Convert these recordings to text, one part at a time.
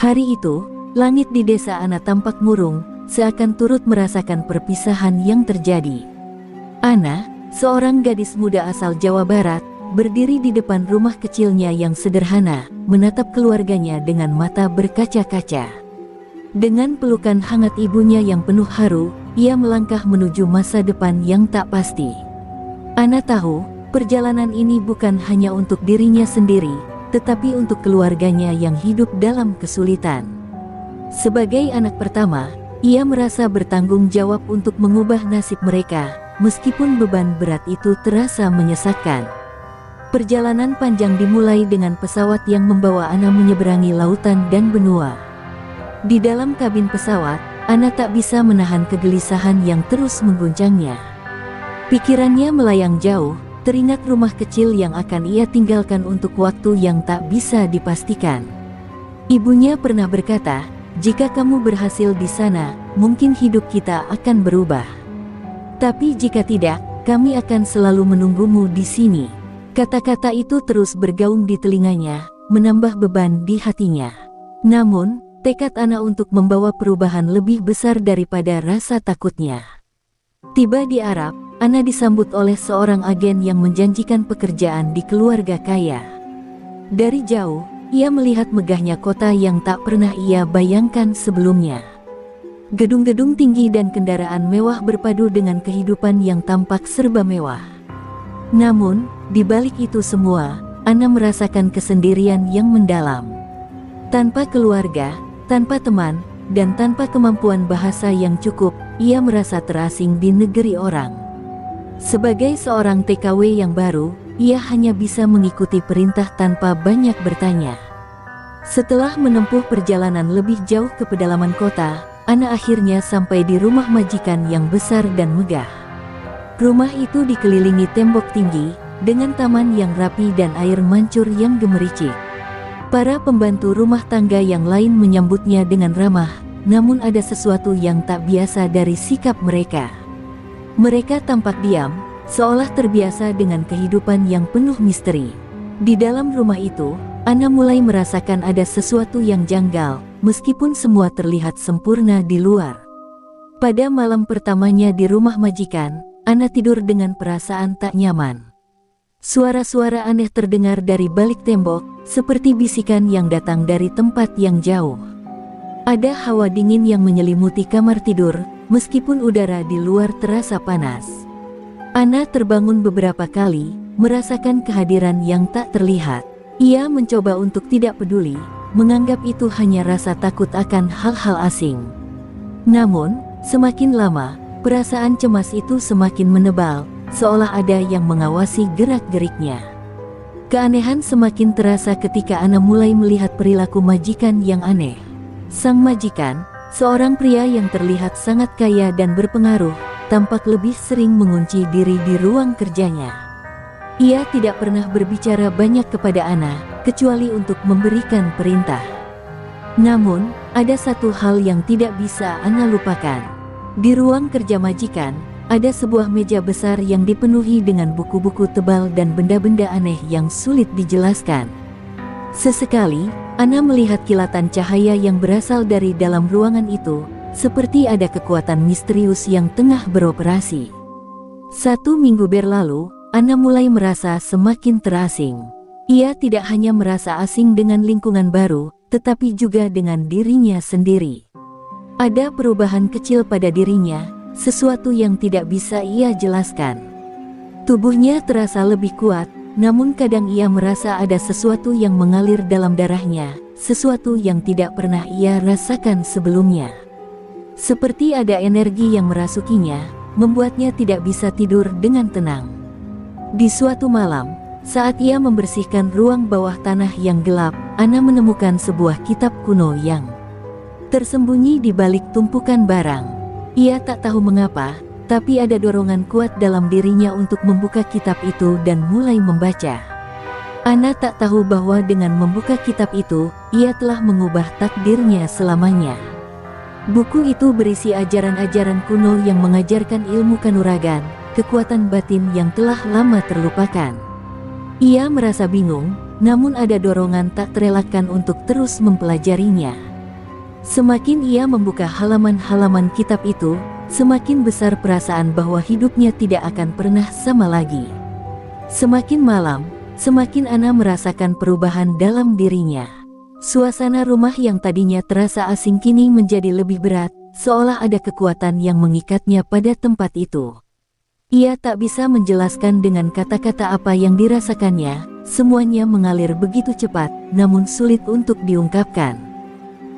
Hari itu, langit di desa Ana tampak murung, seakan turut merasakan perpisahan yang terjadi. Ana, seorang gadis muda asal Jawa Barat, berdiri di depan rumah kecilnya yang sederhana, menatap keluarganya dengan mata berkaca-kaca. Dengan pelukan hangat ibunya yang penuh haru, ia melangkah menuju masa depan yang tak pasti. Ana tahu, perjalanan ini bukan hanya untuk dirinya sendiri, tetapi untuk keluarganya yang hidup dalam kesulitan. Sebagai anak pertama, ia merasa bertanggung jawab untuk mengubah nasib mereka, meskipun beban berat itu terasa menyesakkan. Perjalanan panjang dimulai dengan pesawat yang membawa Ana menyeberangi lautan dan benua. Di dalam kabin pesawat, Ana tak bisa menahan kegelisahan yang terus mengguncangnya. Pikirannya melayang jauh, teringat rumah kecil yang akan ia tinggalkan untuk waktu yang tak bisa dipastikan. Ibunya pernah berkata, "Jika kamu berhasil di sana, mungkin hidup kita akan berubah. Tapi jika tidak, kami akan selalu menunggumu di sini." Kata-kata itu terus bergaung di telinganya, menambah beban di hatinya. Namun, tekad Ana untuk membawa perubahan lebih besar daripada rasa takutnya. Tiba di Arab, Ana disambut oleh seorang agen yang menjanjikan pekerjaan di keluarga kaya. Dari jauh, ia melihat megahnya kota yang tak pernah ia bayangkan sebelumnya. Gedung-gedung tinggi dan kendaraan mewah berpadu dengan kehidupan yang tampak serba mewah. Namun, di balik itu semua, Ana merasakan kesendirian yang mendalam. Tanpa keluarga, tanpa teman, dan tanpa kemampuan bahasa yang cukup, ia merasa terasing di negeri orang. Sebagai seorang TKW yang baru, ia hanya bisa mengikuti perintah tanpa banyak bertanya. Setelah menempuh perjalanan lebih jauh ke pedalaman kota, Ana akhirnya sampai di rumah majikan yang besar dan megah. Rumah itu dikelilingi tembok tinggi, dengan taman yang rapi dan air mancur yang gemericik. Para pembantu rumah tangga yang lain menyambutnya dengan ramah, namun ada sesuatu yang tak biasa dari sikap mereka. Mereka tampak diam, seolah terbiasa dengan kehidupan yang penuh misteri. Di dalam rumah itu, Ana mulai merasakan ada sesuatu yang janggal, meskipun semua terlihat sempurna di luar. Pada malam pertamanya di rumah majikan, Ana tidur dengan perasaan tak nyaman. Suara-suara aneh terdengar dari balik tembok, seperti bisikan yang datang dari tempat yang jauh. Ada hawa dingin yang menyelimuti kamar tidur, meskipun udara di luar terasa panas. Ana terbangun beberapa kali, merasakan kehadiran yang tak terlihat. Ia mencoba untuk tidak peduli, menganggap itu hanya rasa takut akan hal-hal asing. Namun, semakin lama, perasaan cemas itu semakin menebal, seolah ada yang mengawasi gerak-geriknya. Keanehan semakin terasa ketika Ana mulai melihat perilaku majikan yang aneh. Sang majikan, seorang pria yang terlihat sangat kaya dan berpengaruh, tampak lebih sering mengunci diri di ruang kerjanya. Ia tidak pernah berbicara banyak kepada Ana, kecuali untuk memberikan perintah. Namun, ada satu hal yang tidak bisa Ana lupakan. Di ruang kerja majikan, ada sebuah meja besar yang dipenuhi dengan buku-buku tebal dan benda-benda aneh yang sulit dijelaskan. Sesekali, Ana melihat kilatan cahaya yang berasal dari dalam ruangan itu, seperti ada kekuatan misterius yang tengah beroperasi. 1 minggu berlalu, Ana mulai merasa semakin terasing. Ia tidak hanya merasa asing dengan lingkungan baru, tetapi juga dengan dirinya sendiri. Ada perubahan kecil pada dirinya, sesuatu yang tidak bisa ia jelaskan. Tubuhnya terasa lebih kuat, namun kadang ia merasa ada sesuatu yang mengalir dalam darahnya, sesuatu yang tidak pernah ia rasakan sebelumnya. Seperti ada energi yang merasukinya, membuatnya tidak bisa tidur dengan tenang. Di suatu malam, saat ia membersihkan ruang bawah tanah yang gelap, Ana menemukan sebuah kitab kuno yang tersembunyi di balik tumpukan barang. Ia tak tahu mengapa, tapi ada dorongan kuat dalam dirinya untuk membuka kitab itu dan mulai membaca. Ana tak tahu bahwa dengan membuka kitab itu, ia telah mengubah takdirnya selamanya. Buku itu berisi ajaran-ajaran kuno yang mengajarkan ilmu kanuragan, kekuatan batin yang telah lama terlupakan. Ia merasa bingung, namun ada dorongan tak terelakkan untuk terus mempelajarinya. Semakin ia membuka halaman-halaman kitab itu, semakin besar perasaan bahwa hidupnya tidak akan pernah sama lagi. Semakin malam, semakin Ana merasakan perubahan dalam dirinya. Suasana rumah yang tadinya terasa asing kini menjadi lebih berat, seolah ada kekuatan yang mengikatnya pada tempat itu. Ia tak bisa menjelaskan dengan kata-kata apa yang dirasakannya, semuanya mengalir begitu cepat, namun sulit untuk diungkapkan.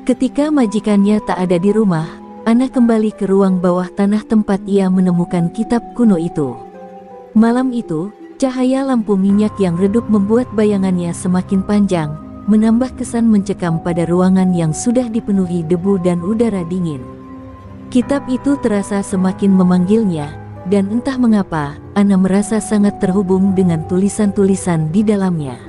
Ketika majikannya tak ada di rumah, Ana kembali ke ruang bawah tanah tempat ia menemukan kitab kuno itu. Malam itu, cahaya lampu minyak yang redup membuat bayangannya semakin panjang, menambah kesan mencekam pada ruangan yang sudah dipenuhi debu dan udara dingin. Kitab itu terasa semakin memanggilnya, dan entah mengapa, Ana merasa sangat terhubung dengan tulisan-tulisan di dalamnya.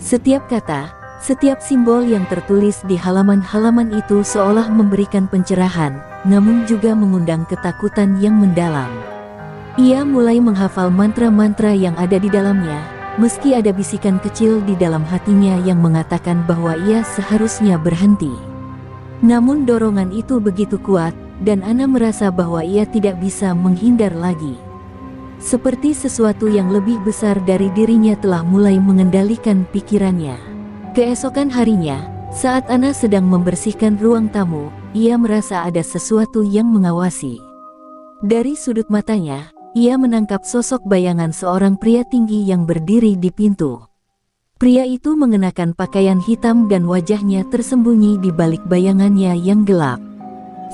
Setiap kata, setiap simbol yang tertulis di halaman-halaman itu seolah memberikan pencerahan, namun juga mengundang ketakutan yang mendalam. Ia mulai menghafal mantra-mantra yang ada di dalamnya, meski ada bisikan kecil di dalam hatinya yang mengatakan bahwa ia seharusnya berhenti. Namun dorongan itu begitu kuat, dan Ana merasa bahwa ia tidak bisa menghindar lagi. Seperti sesuatu yang lebih besar dari dirinya telah mulai mengendalikan pikirannya. Keesokan harinya, saat Ana sedang membersihkan ruang tamu, ia merasa ada sesuatu yang mengawasi. Dari sudut matanya, ia menangkap sosok bayangan seorang pria tinggi yang berdiri di pintu. Pria itu mengenakan pakaian hitam dan wajahnya tersembunyi di balik bayangannya yang gelap.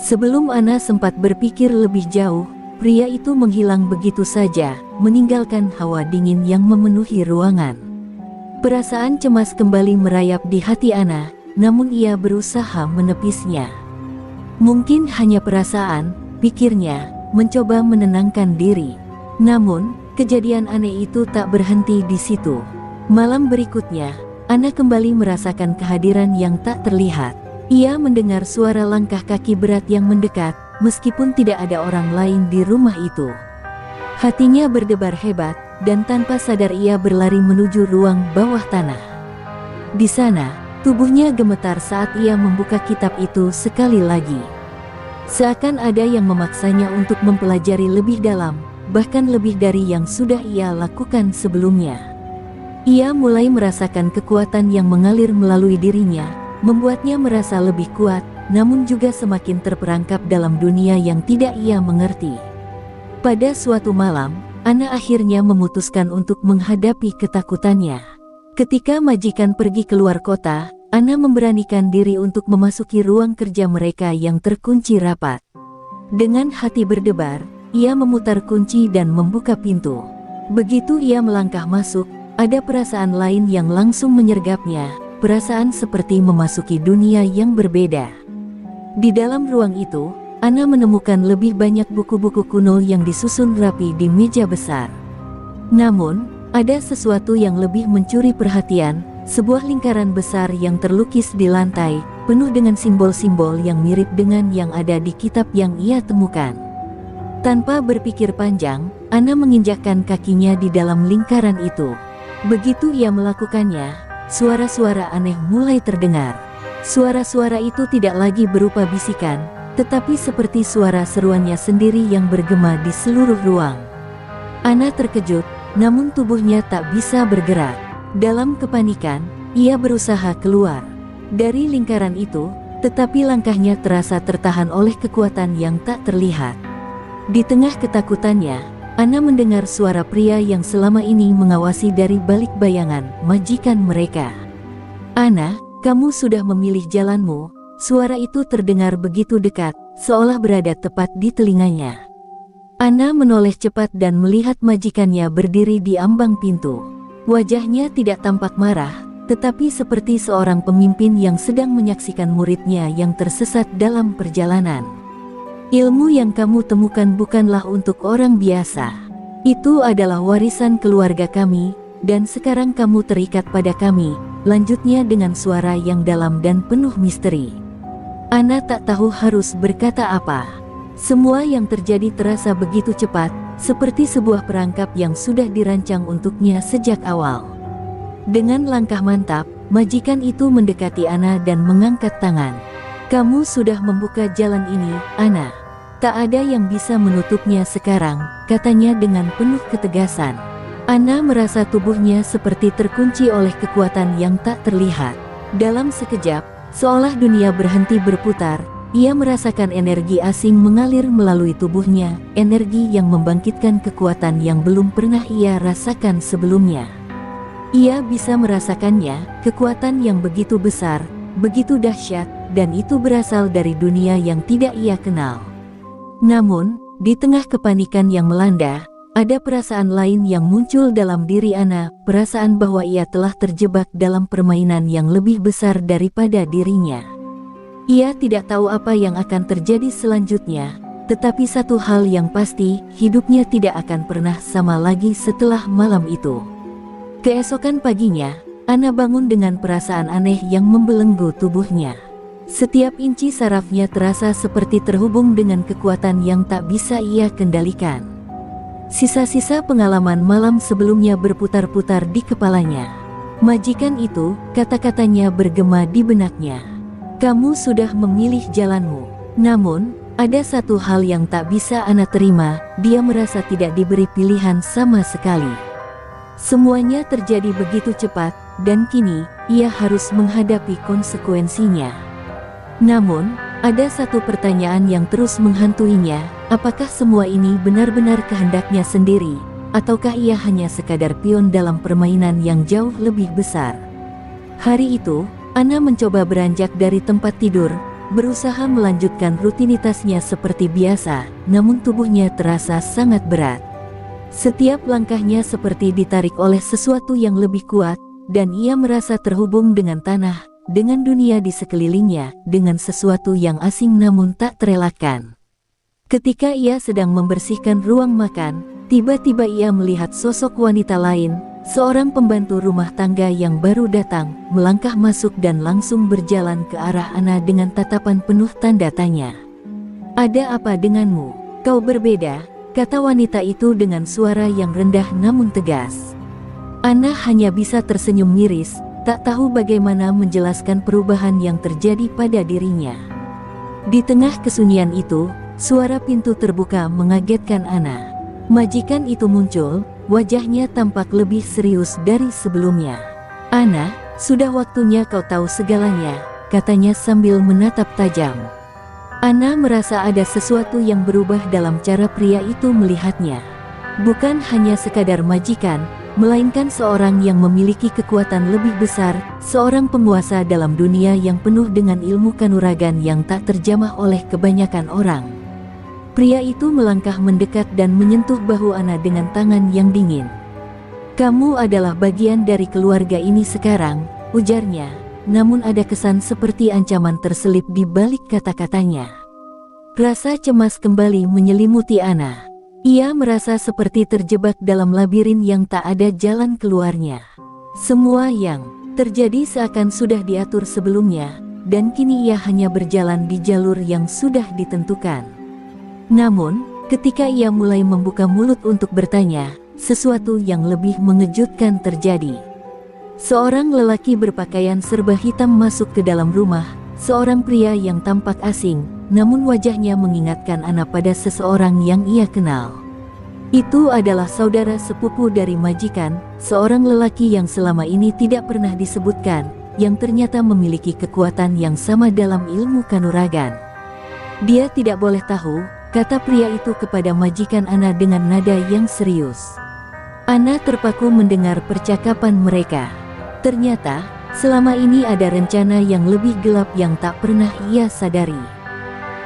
Sebelum Ana sempat berpikir lebih jauh, pria itu menghilang begitu saja, meninggalkan hawa dingin yang memenuhi ruangan. Perasaan cemas kembali merayap di hati Ana, namun ia berusaha menepisnya. Mungkin hanya perasaan, pikirnya, mencoba menenangkan diri. Namun, kejadian aneh itu tak berhenti di situ. Malam berikutnya, Ana kembali merasakan kehadiran yang tak terlihat. Ia mendengar suara langkah kaki berat yang mendekat, meskipun tidak ada orang lain di rumah itu. Hatinya berdebar hebat, dan tanpa sadar ia berlari menuju ruang bawah tanah. Di sana, tubuhnya gemetar saat ia membuka kitab itu sekali lagi. Seakan ada yang memaksanya untuk mempelajari lebih dalam, bahkan lebih dari yang sudah ia lakukan sebelumnya. Ia mulai merasakan kekuatan yang mengalir melalui dirinya, membuatnya merasa lebih kuat, namun juga semakin terperangkap dalam dunia yang tidak ia mengerti. Pada suatu malam, Ana akhirnya memutuskan untuk menghadapi ketakutannya. Ketika majikan pergi keluar kota, Ana memberanikan diri untuk memasuki ruang kerja mereka yang terkunci rapat. Dengan hati berdebar, ia memutar kunci dan membuka pintu. Begitu ia melangkah masuk, ada perasaan lain yang langsung menyergapnya. Perasaan seperti memasuki dunia yang berbeda. Di dalam ruang itu, Ana menemukan lebih banyak buku-buku kuno yang disusun rapi di meja besar. Namun, ada sesuatu yang lebih mencuri perhatian, sebuah lingkaran besar yang terlukis di lantai, penuh dengan simbol-simbol yang mirip dengan yang ada di kitab yang ia temukan. Tanpa berpikir panjang, Ana menginjakkan kakinya di dalam lingkaran itu. Begitu ia melakukannya, suara-suara aneh mulai terdengar. Suara-suara itu tidak lagi berupa bisikan, tetapi seperti suara seruannya sendiri yang bergema di seluruh ruang. Ana terkejut, namun tubuhnya tak bisa bergerak. Dalam kepanikan, ia berusaha keluar dari lingkaran itu, tetapi langkahnya terasa tertahan oleh kekuatan yang tak terlihat. Di tengah ketakutannya, Ana mendengar suara pria yang selama ini mengawasi dari balik bayangan majikan mereka. "Ana, kamu sudah memilih jalanmu." Suara itu terdengar begitu dekat, seolah berada tepat di telinganya. Ana menoleh cepat dan melihat majikannya berdiri di ambang pintu. Wajahnya tidak tampak marah, tetapi seperti seorang pemimpin yang sedang menyaksikan muridnya yang tersesat dalam perjalanan. "Ilmu yang kamu temukan bukanlah untuk orang biasa. Itu adalah warisan keluarga kami, dan sekarang kamu terikat pada kami," lanjutnya dengan suara yang dalam dan penuh misteri. Ana tak tahu harus berkata apa. Semua yang terjadi terasa begitu cepat, seperti sebuah perangkap yang sudah dirancang untuknya sejak awal. Dengan langkah mantap, majikan itu mendekati Ana dan mengangkat tangan. Kamu sudah membuka jalan ini, Ana. Tak ada yang bisa menutupnya sekarang, katanya dengan penuh ketegasan. Ana merasa tubuhnya seperti terkunci oleh kekuatan yang tak terlihat. Dalam sekejap, seolah dunia berhenti berputar, ia merasakan energi asing mengalir melalui tubuhnya, energi yang membangkitkan kekuatan yang belum pernah ia rasakan sebelumnya. Ia bisa merasakannya, kekuatan yang begitu besar, begitu dahsyat, dan itu berasal dari dunia yang tidak ia kenal. Namun, di tengah kepanikan yang melanda, ada perasaan lain yang muncul dalam diri Ana, perasaan bahwa ia telah terjebak dalam permainan yang lebih besar daripada dirinya. Ia tidak tahu apa yang akan terjadi selanjutnya, tetapi satu hal yang pasti, hidupnya tidak akan pernah sama lagi setelah malam itu. Keesokan paginya, Ana bangun dengan perasaan aneh yang membelenggu tubuhnya. Setiap inci sarafnya terasa seperti terhubung dengan kekuatan yang tak bisa ia kendalikan. Sisa-sisa pengalaman malam sebelumnya berputar-putar di kepalanya. Majikan itu, kata-katanya bergema di benaknya. Kamu sudah memilih jalanmu. Namun, ada satu hal yang tak bisa Ana terima, dia merasa tidak diberi pilihan sama sekali. Semuanya terjadi begitu cepat, dan kini, ia harus menghadapi konsekuensinya. Namun, ada satu pertanyaan yang terus menghantuinya, apakah semua ini benar-benar kehendaknya sendiri, ataukah ia hanya sekadar pion dalam permainan yang jauh lebih besar? Hari itu, Ana mencoba beranjak dari tempat tidur, berusaha melanjutkan rutinitasnya seperti biasa, namun tubuhnya terasa sangat berat. Setiap langkahnya seperti ditarik oleh sesuatu yang lebih kuat, dan ia merasa terhubung dengan tanah, dengan dunia di sekelilingnya, dengan sesuatu yang asing namun tak terelakkan. Ketika ia sedang membersihkan ruang makan, tiba-tiba ia melihat sosok wanita lain, seorang pembantu rumah tangga yang baru datang, melangkah masuk dan langsung berjalan ke arah Ana dengan tatapan penuh tanda tanya. "Ada apa denganmu? Kau berbeda," kata wanita itu dengan suara yang rendah namun tegas. Ana hanya bisa tersenyum miris, tak tahu bagaimana menjelaskan perubahan yang terjadi pada dirinya. Di tengah kesunyian itu, suara pintu terbuka mengagetkan Ana. Majikan itu muncul, wajahnya tampak lebih serius dari sebelumnya. "Ana, sudah waktunya kau tahu segalanya," katanya sambil menatap tajam. Ana merasa ada sesuatu yang berubah dalam cara pria itu melihatnya. Bukan hanya sekadar majikan, melainkan seorang yang memiliki kekuatan lebih besar, seorang penguasa dalam dunia yang penuh dengan ilmu kanuragan yang tak terjamah oleh kebanyakan orang. Pria itu melangkah mendekat dan menyentuh bahu Ana dengan tangan yang dingin. "Kamu adalah bagian dari keluarga ini sekarang," ujarnya, namun ada kesan seperti ancaman terselip di balik kata-katanya. Rasa cemas kembali menyelimuti Ana. Ia merasa seperti terjebak dalam labirin yang tak ada jalan keluarnya. Semua yang terjadi seakan sudah diatur sebelumnya, dan kini ia hanya berjalan di jalur yang sudah ditentukan. Namun, ketika ia mulai membuka mulut untuk bertanya, sesuatu yang lebih mengejutkan terjadi. Seorang lelaki berpakaian serba hitam masuk ke dalam rumah, seorang pria yang tampak asing, namun wajahnya mengingatkan Ana pada seseorang yang ia kenal. Itu adalah saudara sepupu dari majikan, seorang lelaki yang selama ini tidak pernah disebutkan, yang ternyata memiliki kekuatan yang sama dalam ilmu kanuragan. "Dia tidak boleh tahu," kata pria itu kepada majikan Ana dengan nada yang serius. Ana terpaku mendengar percakapan mereka. Ternyata, selama ini ada rencana yang lebih gelap yang tak pernah ia sadari.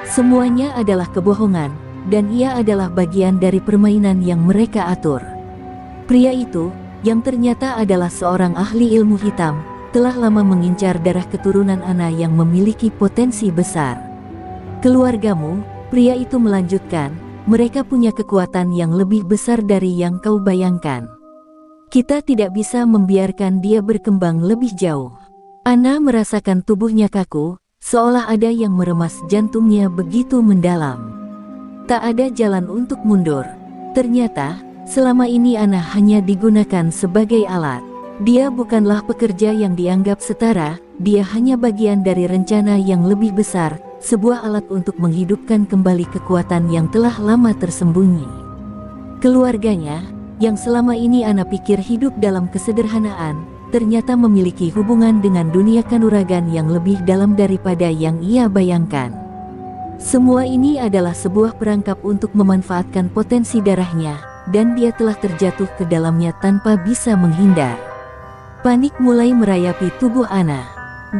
Semuanya adalah kebohongan, dan ia adalah bagian dari permainan yang mereka atur. Pria itu, yang ternyata adalah seorang ahli ilmu hitam, telah lama mengincar darah keturunan Ana yang memiliki potensi besar. "Keluargamu," pria itu melanjutkan, "mereka punya kekuatan yang lebih besar dari yang kau bayangkan. Kita tidak bisa membiarkan dia berkembang lebih jauh." Ana merasakan tubuhnya kaku, seolah ada yang meremas jantungnya begitu mendalam. Tak ada jalan untuk mundur. Ternyata, selama ini Ana hanya digunakan sebagai alat. Dia bukanlah pekerja yang dianggap setara, dia hanya bagian dari rencana yang lebih besar, sebuah alat untuk menghidupkan kembali kekuatan yang telah lama tersembunyi. Keluarganya, yang selama ini Ana pikir hidup dalam kesederhanaan, ternyata memiliki hubungan dengan dunia kanuragan yang lebih dalam daripada yang ia bayangkan. Semua ini adalah sebuah perangkap untuk memanfaatkan potensi darahnya, dan dia telah terjatuh ke dalamnya tanpa bisa menghindar. Panik mulai merayapi tubuh Ana.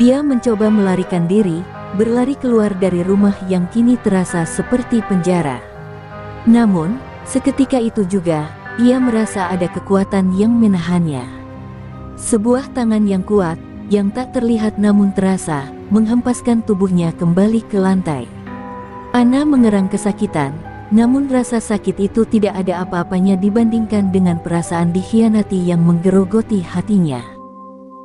Dia mencoba melarikan diri, berlari keluar dari rumah yang kini terasa seperti penjara. Namun, seketika itu juga, ia merasa ada kekuatan yang menahannya. Sebuah tangan yang kuat, yang tak terlihat namun terasa, menghempaskan tubuhnya kembali ke lantai. Ana mengerang kesakitan, namun rasa sakit itu tidak ada apa-apanya dibandingkan dengan perasaan dikhianati yang menggerogoti hatinya.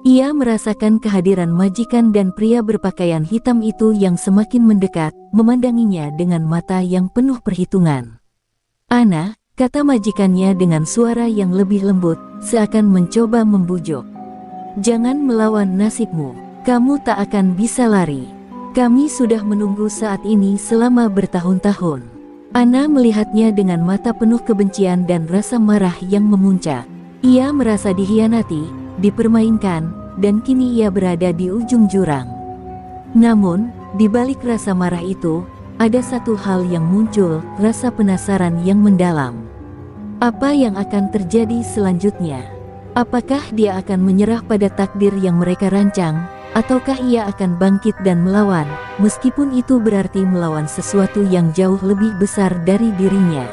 Ia merasakan kehadiran majikan dan pria berpakaian hitam itu yang semakin mendekat, memandanginya dengan mata yang penuh perhitungan. "Ana," kata majikannya dengan suara yang lebih lembut, seakan mencoba membujuk. "Jangan melawan nasibmu, kamu tak akan bisa lari. Kami sudah menunggu saat ini selama bertahun-tahun." Ana melihatnya dengan mata penuh kebencian dan rasa marah yang memuncak. Ia merasa dikhianati, dipermainkan, dan kini ia berada di ujung jurang. Namun, di balik rasa marah itu, ada satu hal yang muncul, rasa penasaran yang mendalam. Apa yang akan terjadi selanjutnya? Apakah dia akan menyerah pada takdir yang mereka rancang, ataukah ia akan bangkit dan melawan, meskipun itu berarti melawan sesuatu yang jauh lebih besar dari dirinya?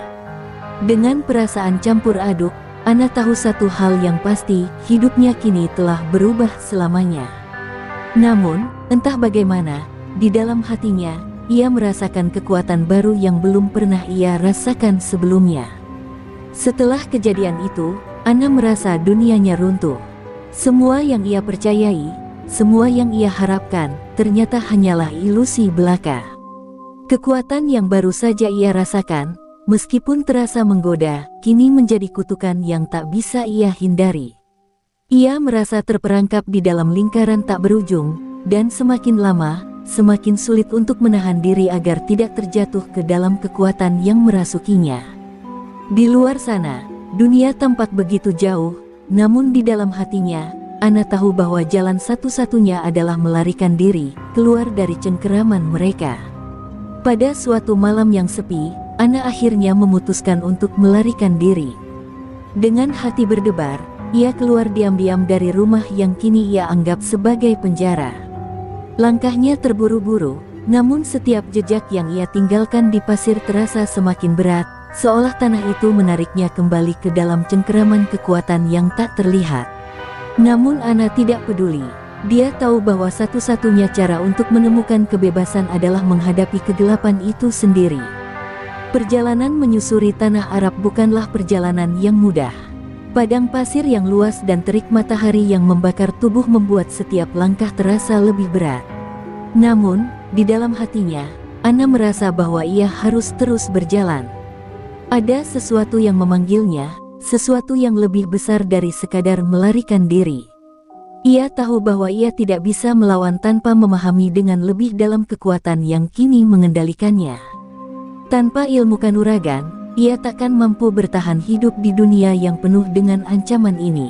Dengan perasaan campur aduk, Ana tahu satu hal yang pasti, hidupnya kini telah berubah selamanya. Namun, entah bagaimana, di dalam hatinya, ia merasakan kekuatan baru yang belum pernah ia rasakan sebelumnya. Setelah kejadian itu, Ana merasa dunianya runtuh. Semua yang ia percayai, semua yang ia harapkan, ternyata hanyalah ilusi belaka. Kekuatan yang baru saja ia rasakan, meskipun terasa menggoda, kini menjadi kutukan yang tak bisa ia hindari. Ia merasa terperangkap di dalam lingkaran tak berujung, dan semakin lama, semakin sulit untuk menahan diri agar tidak terjatuh ke dalam kekuatan yang merasukinya. Di luar sana, dunia tampak begitu jauh, namun di dalam hatinya, Ana tahu bahwa jalan satu-satunya adalah melarikan diri, keluar dari cengkeraman mereka. Pada suatu malam yang sepi, Ana akhirnya memutuskan untuk melarikan diri. Dengan hati berdebar, ia keluar diam-diam dari rumah yang kini ia anggap sebagai penjara. Langkahnya terburu-buru, namun setiap jejak yang ia tinggalkan di pasir terasa semakin berat, seolah tanah itu menariknya kembali ke dalam cengkeraman kekuatan yang tak terlihat. Namun Ana tidak peduli. Dia tahu bahwa satu-satunya cara untuk menemukan kebebasan adalah menghadapi kegelapan itu sendiri. Perjalanan menyusuri tanah Arab bukanlah perjalanan yang mudah. Padang pasir yang luas dan terik matahari yang membakar tubuh membuat setiap langkah terasa lebih berat. Namun, di dalam hatinya, Ana merasa bahwa ia harus terus berjalan. Ada sesuatu yang memanggilnya, sesuatu yang lebih besar dari sekadar melarikan diri. Ia tahu bahwa ia tidak bisa melawan tanpa memahami dengan lebih dalam kekuatan yang kini mengendalikannya. Tanpa ilmu kanuragan, ia takkan mampu bertahan hidup di dunia yang penuh dengan ancaman ini.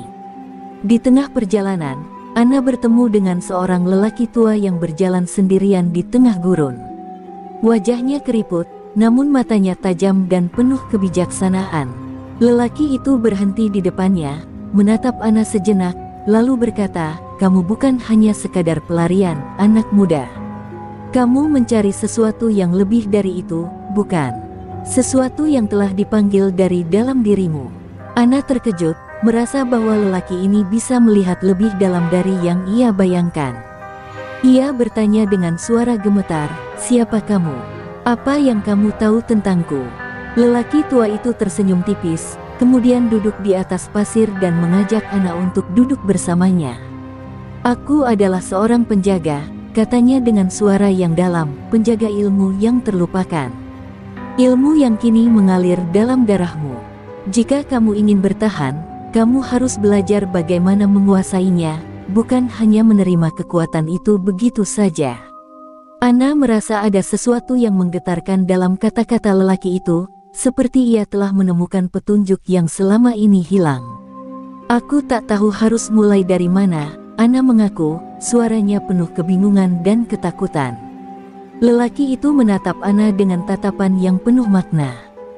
Di tengah perjalanan, Ana bertemu dengan seorang lelaki tua yang berjalan sendirian di tengah gurun. Wajahnya keriput, namun matanya tajam dan penuh kebijaksanaan. Lelaki itu berhenti di depannya, menatap Ana sejenak, lalu berkata, "Kamu bukan hanya sekadar pelarian, anak muda. Kamu mencari sesuatu yang lebih dari itu, bukan? Sesuatu yang telah dipanggil dari dalam dirimu." Ana terkejut, merasa bahwa lelaki ini bisa melihat lebih dalam dari yang ia bayangkan. Ia bertanya dengan suara gemetar, "Siapa kamu? Apa yang kamu tahu tentangku?" Lelaki tua itu tersenyum tipis, kemudian duduk di atas pasir dan mengajak Ana untuk duduk bersamanya. "Aku adalah seorang penjaga," katanya dengan suara yang dalam, "penjaga ilmu yang terlupakan. Ilmu yang kini mengalir dalam darahmu. Jika kamu ingin bertahan, kamu harus belajar bagaimana menguasainya, bukan hanya menerima kekuatan itu begitu saja. Ana merasa ada sesuatu yang menggetarkan dalam kata-kata lelaki itu, seperti ia telah menemukan petunjuk yang selama ini hilang. Aku tak tahu harus mulai dari mana, Ana mengaku, suaranya penuh kebingungan dan ketakutan. Lelaki itu menatap Ana dengan tatapan yang penuh makna.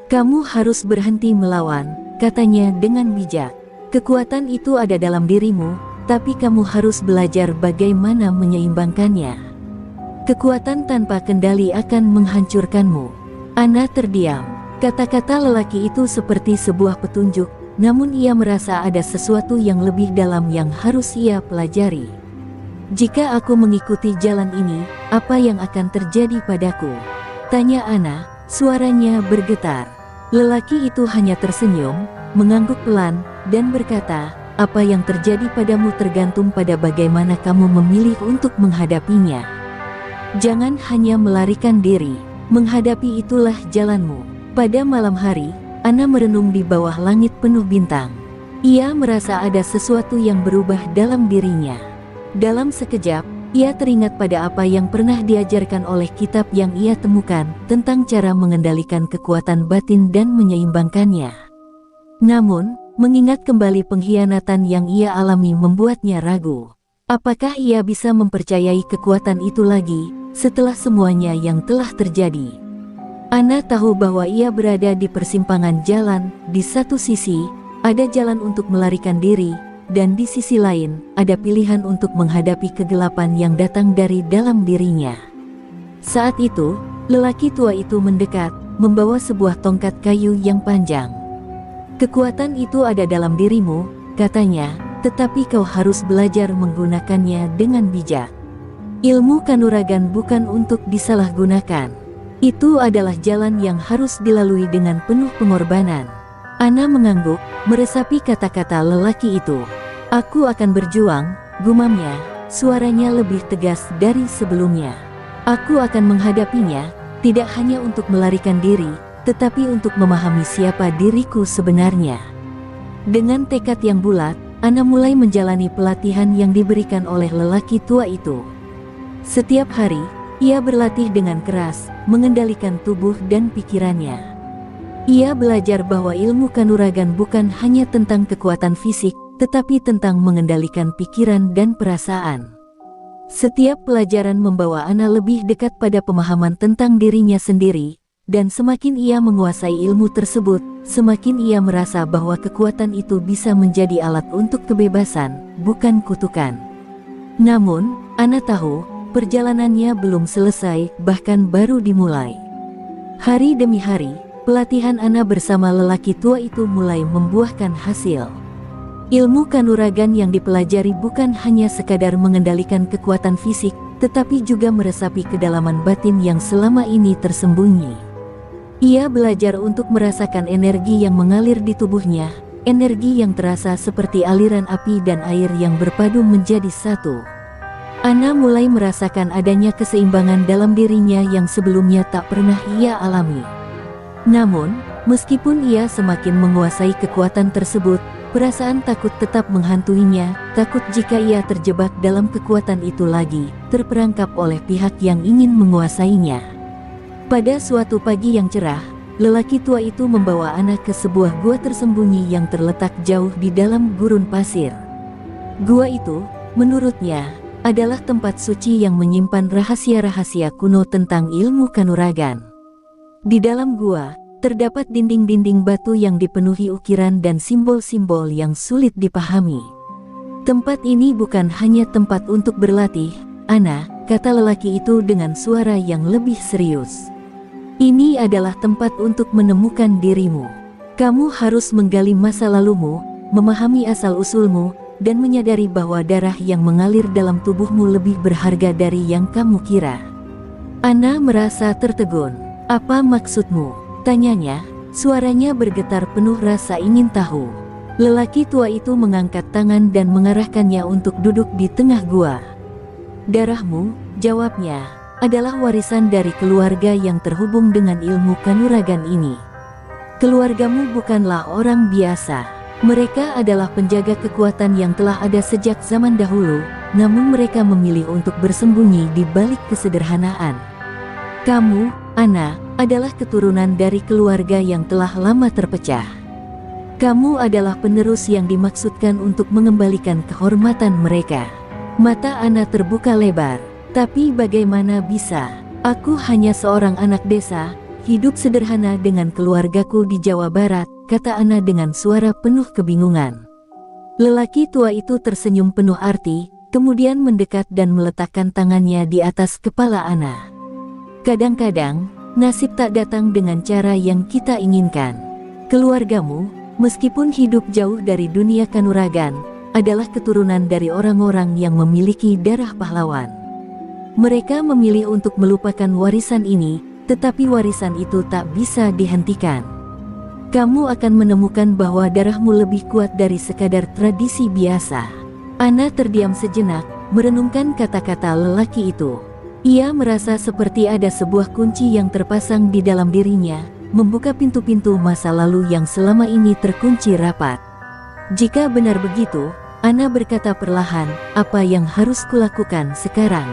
Kamu harus berhenti melawan, katanya dengan bijak. Kekuatan itu ada dalam dirimu, tapi kamu harus belajar bagaimana menyeimbangkannya. Kekuatan tanpa kendali akan menghancurkanmu. Ana terdiam. Kata-kata lelaki itu seperti sebuah petunjuk, namun ia merasa ada sesuatu yang lebih dalam yang harus ia pelajari. Jika aku mengikuti jalan ini, apa yang akan terjadi padaku? Tanya Ana, suaranya bergetar. Lelaki itu hanya tersenyum, mengangguk pelan, dan berkata, apa yang terjadi padamu tergantung pada bagaimana kamu memilih untuk menghadapinya. Jangan hanya melarikan diri, menghadapi itulah jalanmu. Pada malam hari, Ana merenung di bawah langit penuh bintang. Ia merasa ada sesuatu yang berubah dalam dirinya. Dalam sekejap, ia teringat pada apa yang pernah diajarkan oleh kitab yang ia temukan tentang cara mengendalikan kekuatan batin dan menyeimbangkannya. Namun, mengingat kembali pengkhianatan yang ia alami membuatnya ragu. Apakah ia bisa mempercayai kekuatan itu lagi setelah semuanya yang telah terjadi? Ana tahu bahwa ia berada di persimpangan jalan. Di satu sisi, ada jalan untuk melarikan diri, dan di sisi lain, ada pilihan untuk menghadapi kegelapan yang datang dari dalam dirinya. Saat itu, lelaki tua itu mendekat, membawa sebuah tongkat kayu yang panjang. Kekuatan itu ada dalam dirimu, katanya, tetapi kau harus belajar menggunakannya dengan bijak. Ilmu kanuragan bukan untuk disalahgunakan. Itu adalah jalan yang harus dilalui dengan penuh pengorbanan. Ana mengangguk, meresapi kata-kata lelaki itu. Aku akan berjuang, gumamnya, suaranya lebih tegas dari sebelumnya. Aku akan menghadapinya, tidak hanya untuk melarikan diri, tetapi untuk memahami siapa diriku sebenarnya. Dengan tekad yang bulat, Ana mulai menjalani pelatihan yang diberikan oleh lelaki tua itu. Setiap hari, ia berlatih dengan keras, mengendalikan tubuh dan pikirannya. Ia belajar bahwa ilmu kanuragan bukan hanya tentang kekuatan fisik, tetapi tentang mengendalikan pikiran dan perasaan. Setiap pelajaran membawa Ana lebih dekat pada pemahaman tentang dirinya sendiri, dan semakin ia menguasai ilmu tersebut, semakin ia merasa bahwa kekuatan itu bisa menjadi alat untuk kebebasan, bukan kutukan. Namun, Ana tahu, perjalanannya belum selesai, bahkan baru dimulai. Hari demi hari, pelatihan Ana bersama lelaki tua itu mulai membuahkan hasil. Ilmu kanuragan yang dipelajari bukan hanya sekadar mengendalikan kekuatan fisik, tetapi juga meresapi kedalaman batin yang selama ini tersembunyi. Ia belajar untuk merasakan energi yang mengalir di tubuhnya, energi yang terasa seperti aliran api dan air yang berpadu menjadi satu. Ana mulai merasakan adanya keseimbangan dalam dirinya yang sebelumnya tak pernah ia alami. Namun, meskipun ia semakin menguasai kekuatan tersebut, perasaan takut tetap menghantuinya, takut jika ia terjebak dalam kekuatan itu lagi, terperangkap oleh pihak yang ingin menguasainya. Pada suatu pagi yang cerah, lelaki tua itu membawa Ana ke sebuah gua tersembunyi yang terletak jauh di dalam gurun pasir. Gua itu, menurutnya, adalah tempat suci yang menyimpan rahasia-rahasia kuno tentang ilmu kanuragan. Di dalam gua, terdapat dinding-dinding batu yang dipenuhi ukiran dan simbol-simbol yang sulit dipahami. Tempat ini bukan hanya tempat untuk berlatih, Ana, kata lelaki itu dengan suara yang lebih serius. Ini adalah tempat untuk menemukan dirimu. Kamu harus menggali masa lalumu, memahami asal-usulmu, dan menyadari bahwa darah yang mengalir dalam tubuhmu lebih berharga dari yang kamu kira. Ana merasa tertegun. Apa maksudmu? Tanyanya, suaranya bergetar penuh rasa ingin tahu. Lelaki tua itu mengangkat tangan dan mengarahkannya untuk duduk di tengah gua. Darahmu, jawabnya, adalah warisan dari keluarga yang terhubung dengan ilmu kanuragan ini. Keluargamu bukanlah orang biasa. Mereka adalah penjaga kekuatan yang telah ada sejak zaman dahulu, namun mereka memilih untuk bersembunyi di balik kesederhanaan. Kamu, Anna, adalah keturunan dari keluarga yang telah lama terpecah. Kamu adalah penerus yang dimaksudkan untuk mengembalikan kehormatan mereka. Mata Anna terbuka lebar. Tapi bagaimana bisa? Aku hanya seorang anak desa, hidup sederhana dengan keluargaku di Jawa Barat, kata Anna dengan suara penuh kebingungan. Lelaki tua itu tersenyum penuh arti, kemudian mendekat dan meletakkan tangannya di atas kepala Anna. Kadang-kadang, nasib tak datang dengan cara yang kita inginkan. Keluargamu, meskipun hidup jauh dari dunia kanuragan, adalah keturunan dari orang-orang yang memiliki darah pahlawan. Mereka memilih untuk melupakan warisan ini, tetapi warisan itu tak bisa dihentikan. Kamu akan menemukan bahwa darahmu lebih kuat dari sekadar tradisi biasa. Anna terdiam sejenak, merenungkan kata-kata lelaki itu. Ia merasa seperti ada sebuah kunci yang terpasang di dalam dirinya, membuka pintu-pintu masa lalu yang selama ini terkunci rapat. Jika benar begitu, Anna berkata perlahan, apa yang harus kulakukan sekarang?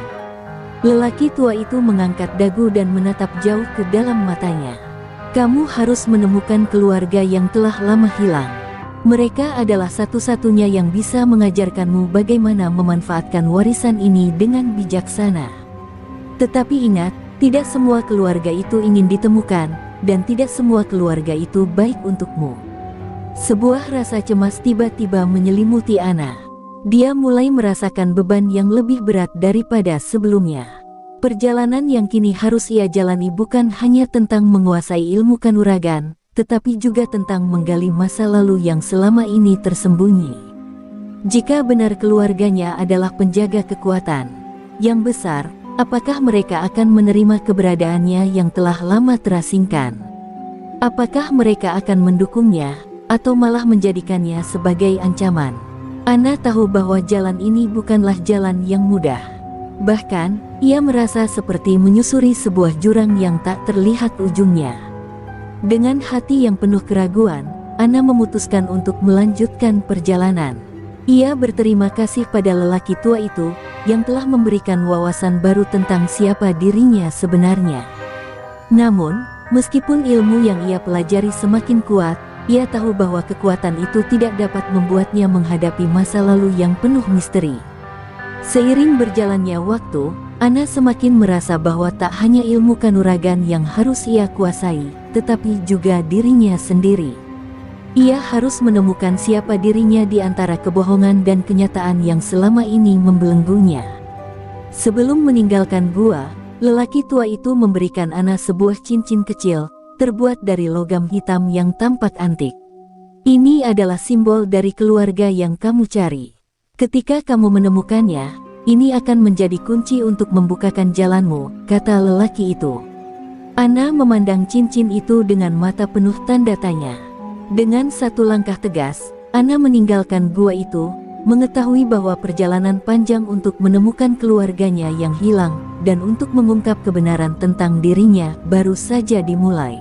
Lelaki tua itu mengangkat dagu dan menatap jauh ke dalam matanya. Kamu harus menemukan keluarga yang telah lama hilang. Mereka adalah satu-satunya yang bisa mengajarkanmu bagaimana memanfaatkan warisan ini dengan bijaksana. Tetapi ingat, tidak semua keluarga itu ingin ditemukan, dan tidak semua keluarga itu baik untukmu. Sebuah rasa cemas tiba-tiba menyelimuti Anna. Dia mulai merasakan beban yang lebih berat daripada sebelumnya. Perjalanan yang kini harus ia jalani bukan hanya tentang menguasai ilmu kanuragan, tetapi juga tentang menggali masa lalu yang selama ini tersembunyi. Jika benar keluarganya adalah penjaga kekuatan yang besar, apakah mereka akan menerima keberadaannya yang telah lama terasingkan? Apakah mereka akan mendukungnya, atau malah menjadikannya sebagai ancaman? Anna tahu bahwa jalan ini bukanlah jalan yang mudah. Bahkan, ia merasa seperti menyusuri sebuah jurang yang tak terlihat ujungnya. Dengan hati yang penuh keraguan, Anna memutuskan untuk melanjutkan perjalanan. Ia berterima kasih pada lelaki tua itu, yang telah memberikan wawasan baru tentang siapa dirinya sebenarnya. Namun, meskipun ilmu yang ia pelajari semakin kuat, ia tahu bahwa kekuatan itu tidak dapat membuatnya menghadapi masa lalu yang penuh misteri. Seiring berjalannya waktu, Anna semakin merasa bahwa tak hanya ilmu kanuragan yang harus ia kuasai, tetapi juga dirinya sendiri. Ia harus menemukan siapa dirinya di antara kebohongan dan kenyataan yang selama ini membelenggunya. Sebelum meninggalkan gua, lelaki tua itu memberikan Anna sebuah cincin kecil, terbuat dari logam hitam yang tampak antik. Ini adalah simbol dari keluarga yang kamu cari. Ketika kamu menemukannya, ini akan menjadi kunci untuk membukakan jalanmu, kata lelaki itu. Anna memandang cincin itu dengan mata penuh tanda tanya. Dengan satu langkah tegas, Anna meninggalkan gua itu, mengetahui bahwa perjalanan panjang untuk menemukan keluarganya yang hilang, dan untuk mengungkap kebenaran tentang dirinya, baru saja dimulai.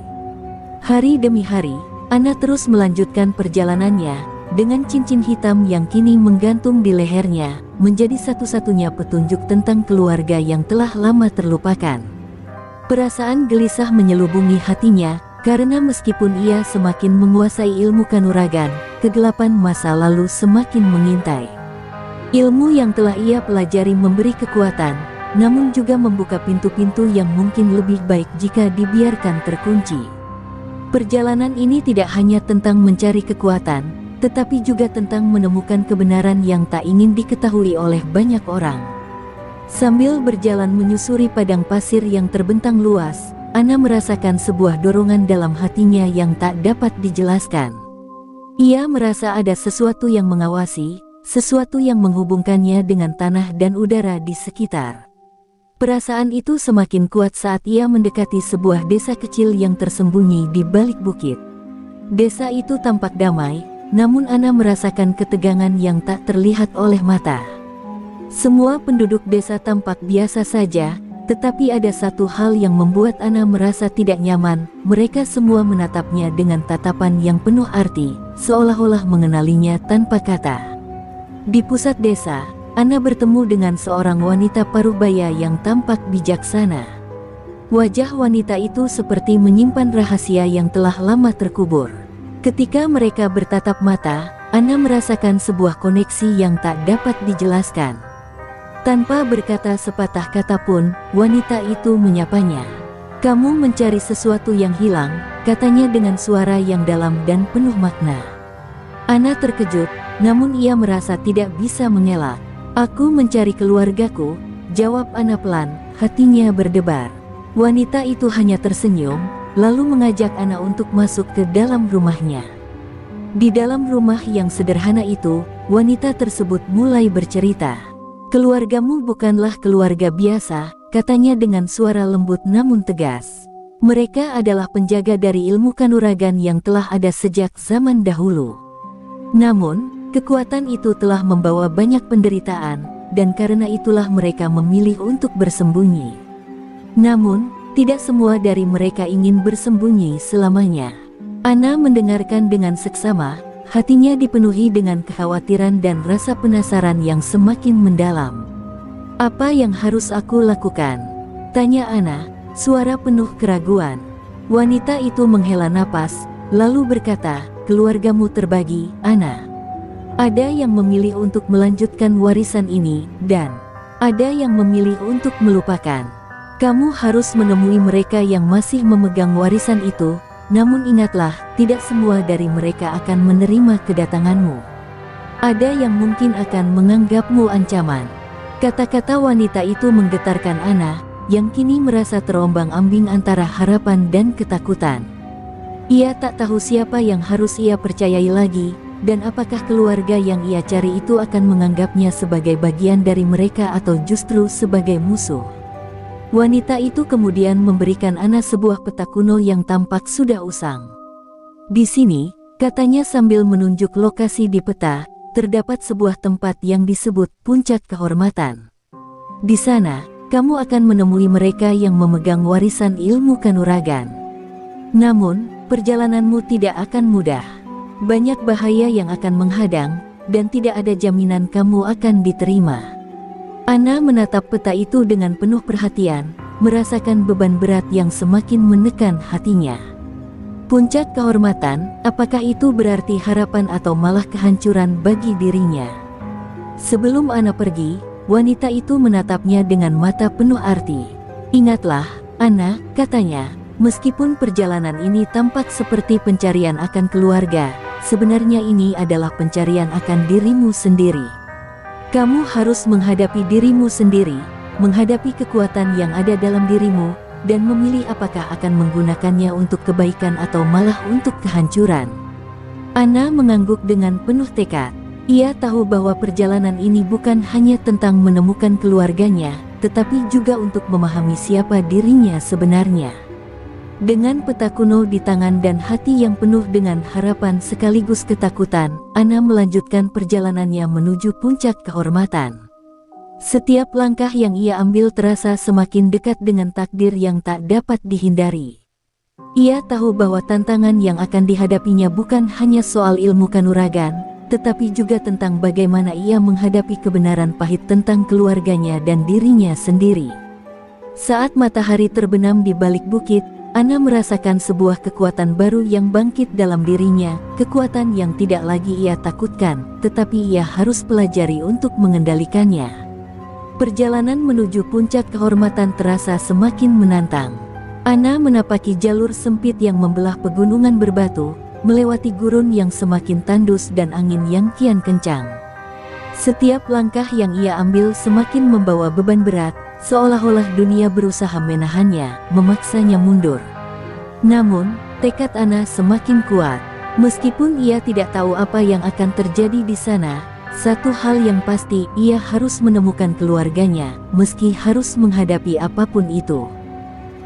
Hari demi hari, Anna terus melanjutkan perjalanannya, dengan cincin hitam yang kini menggantung di lehernya, menjadi satu-satunya petunjuk tentang keluarga yang telah lama terlupakan. Perasaan gelisah menyelubungi hatinya, karena meskipun ia semakin menguasai ilmu kanuragan, kegelapan masa lalu semakin mengintai. Ilmu yang telah ia pelajari memberi kekuatan, namun juga membuka pintu-pintu yang mungkin lebih baik jika dibiarkan terkunci. Perjalanan ini tidak hanya tentang mencari kekuatan, tetapi juga tentang menemukan kebenaran yang tak ingin diketahui oleh banyak orang. Sambil berjalan menyusuri padang pasir yang terbentang luas, Anna merasakan sebuah dorongan dalam hatinya yang tak dapat dijelaskan. Ia merasa ada sesuatu yang mengawasi, sesuatu yang menghubungkannya dengan tanah dan udara di sekitar. Perasaan itu semakin kuat saat ia mendekati sebuah desa kecil yang tersembunyi di balik bukit. Desa itu tampak damai, namun Anna merasakan ketegangan yang tak terlihat oleh mata. Semua penduduk desa tampak biasa saja, Tetapi ada satu hal yang membuat Ana merasa tidak nyaman. Mereka semua menatapnya dengan tatapan yang penuh arti, seolah-olah mengenalinya tanpa kata. Di pusat desa, Ana bertemu dengan seorang wanita parubaya yang tampak bijaksana. Wajah wanita itu seperti menyimpan rahasia yang telah lama terkubur. Ketika mereka bertatap mata, Ana merasakan sebuah koneksi yang tak dapat dijelaskan. Tanpa berkata sepatah kata pun, wanita itu menyapanya. "Kamu mencari sesuatu yang hilang," katanya dengan suara yang dalam dan penuh makna. Ana terkejut, namun ia merasa tidak bisa mengelak. "Aku mencari keluargaku," jawab Ana pelan, hatinya berdebar. Wanita itu hanya tersenyum, lalu mengajak Ana untuk masuk ke dalam rumahnya. Di dalam rumah yang sederhana itu, wanita tersebut mulai bercerita. "Keluargamu bukanlah keluarga biasa," katanya dengan suara lembut namun tegas. "Mereka adalah penjaga dari ilmu kanuragan yang telah ada sejak zaman dahulu. Namun, kekuatan itu telah membawa banyak penderitaan, dan karena itulah mereka memilih untuk bersembunyi. Namun, tidak semua dari mereka ingin bersembunyi selamanya." Ana mendengarkan dengan seksama, hatinya dipenuhi dengan kekhawatiran dan rasa penasaran yang semakin mendalam. "Apa yang harus aku lakukan?" tanya Ana, suara penuh keraguan. Wanita itu menghela napas, lalu berkata, "Keluargamu terbagi, Ana. Ada yang memilih untuk melanjutkan warisan ini, dan ada yang memilih untuk melupakan. Kamu harus menemui mereka yang masih memegang warisan itu. Namun ingatlah, tidak semua dari mereka akan menerima kedatanganmu. Ada yang mungkin akan menganggapmu ancaman." Kata-kata wanita itu menggetarkan Ana, yang kini merasa terombang-ambing antara harapan dan ketakutan. Ia tak tahu siapa yang harus ia percayai lagi, dan apakah keluarga yang ia cari itu akan menganggapnya sebagai bagian dari mereka atau justru sebagai musuh. Wanita itu kemudian memberikan Ana sebuah peta kuno yang tampak sudah usang. "Di sini," katanya sambil menunjuk lokasi di peta, "terdapat sebuah tempat yang disebut Puncak Kehormatan. Di sana, kamu akan menemui mereka yang memegang warisan ilmu kanuragan. Namun, perjalananmu tidak akan mudah. Banyak bahaya yang akan menghadang, dan tidak ada jaminan kamu akan diterima." Ana menatap peta itu dengan penuh perhatian, merasakan beban berat yang semakin menekan hatinya. Puncak kehormatan, apakah itu berarti harapan atau malah kehancuran bagi dirinya? Sebelum Ana pergi, wanita itu menatapnya dengan mata penuh arti. "Ingatlah, Ana," katanya, "meskipun perjalanan ini tampak seperti pencarian akan keluarga, sebenarnya ini adalah pencarian akan dirimu sendiri. Kamu harus menghadapi dirimu sendiri, menghadapi kekuatan yang ada dalam dirimu, dan memilih apakah akan menggunakannya untuk kebaikan atau malah untuk kehancuran." Ana mengangguk dengan penuh tekad. Ia tahu bahwa perjalanan ini bukan hanya tentang menemukan keluarganya, tetapi juga untuk memahami siapa dirinya sebenarnya. Dengan peta kuno di tangan dan hati yang penuh dengan harapan sekaligus ketakutan, Ana melanjutkan perjalanannya menuju Puncak Kehormatan. Setiap langkah yang ia ambil terasa semakin dekat dengan takdir yang tak dapat dihindari. Ia tahu bahwa tantangan yang akan dihadapinya bukan hanya soal ilmu kanuragan, tetapi juga tentang bagaimana ia menghadapi kebenaran pahit tentang keluarganya dan dirinya sendiri. Saat matahari terbenam di balik bukit, Ana merasakan sebuah kekuatan baru yang bangkit dalam dirinya, kekuatan yang tidak lagi ia takutkan, tetapi ia harus pelajari untuk mengendalikannya. Perjalanan menuju Puncak Kehormatan terasa semakin menantang. Ana menapaki jalur sempit yang membelah pegunungan berbatu, melewati gurun yang semakin tandus dan angin yang kian kencang. Setiap langkah yang ia ambil semakin membawa beban berat, seolah-olah dunia berusaha menahannya, memaksanya mundur. Namun, tekad Ana semakin kuat. Meskipun ia tidak tahu apa yang akan terjadi di sana, satu hal yang pasti, ia harus menemukan keluarganya, meski harus menghadapi apapun itu.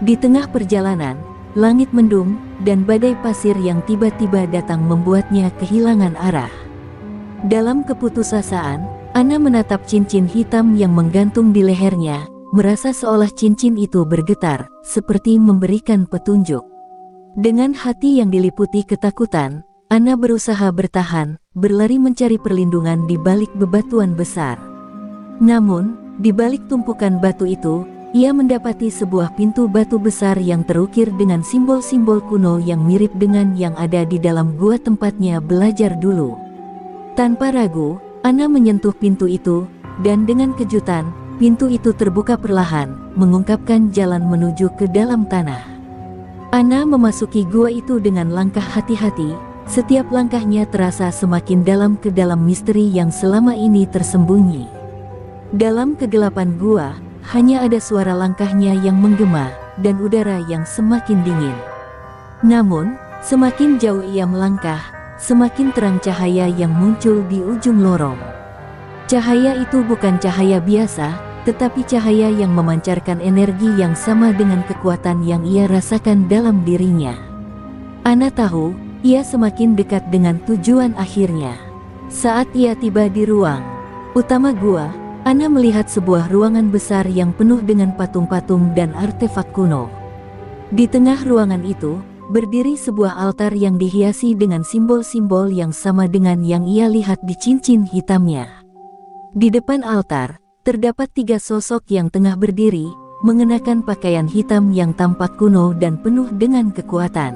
Di tengah perjalanan, langit mendung, dan badai pasir yang tiba-tiba datang membuatnya kehilangan arah. Dalam keputusasaan, Ana menatap cincin hitam yang menggantung di lehernya, merasa seolah cincin itu bergetar, seperti memberikan petunjuk. Dengan hati yang diliputi ketakutan, Ana berusaha bertahan, berlari mencari perlindungan di balik bebatuan besar. Namun, di balik tumpukan batu itu, ia mendapati sebuah pintu batu besar yang terukir dengan simbol-simbol kuno yang mirip dengan yang ada di dalam gua tempatnya belajar dulu. Tanpa ragu, Ana menyentuh pintu itu, dan dengan kejutan, pintu itu terbuka perlahan, mengungkapkan jalan menuju ke dalam tanah. Ana memasuki gua itu dengan langkah hati-hati, setiap langkahnya terasa semakin dalam ke dalam misteri yang selama ini tersembunyi. Dalam kegelapan gua, hanya ada suara langkahnya yang menggema, dan udara yang semakin dingin. Namun, semakin jauh ia melangkah, semakin terang cahaya yang muncul di ujung lorong. Cahaya itu bukan cahaya biasa, tetapi cahaya yang memancarkan energi yang sama dengan kekuatan yang ia rasakan dalam dirinya. Ana tahu, ia semakin dekat dengan tujuan akhirnya. Saat ia tiba di ruang utama gua, Ana melihat sebuah ruangan besar yang penuh dengan patung-patung dan artefak kuno. Di tengah ruangan itu, berdiri sebuah altar yang dihiasi dengan simbol-simbol yang sama dengan yang ia lihat di cincin hitamnya. Di depan altar, terdapat 3 sosok yang tengah berdiri, mengenakan pakaian hitam yang tampak kuno dan penuh dengan kekuatan.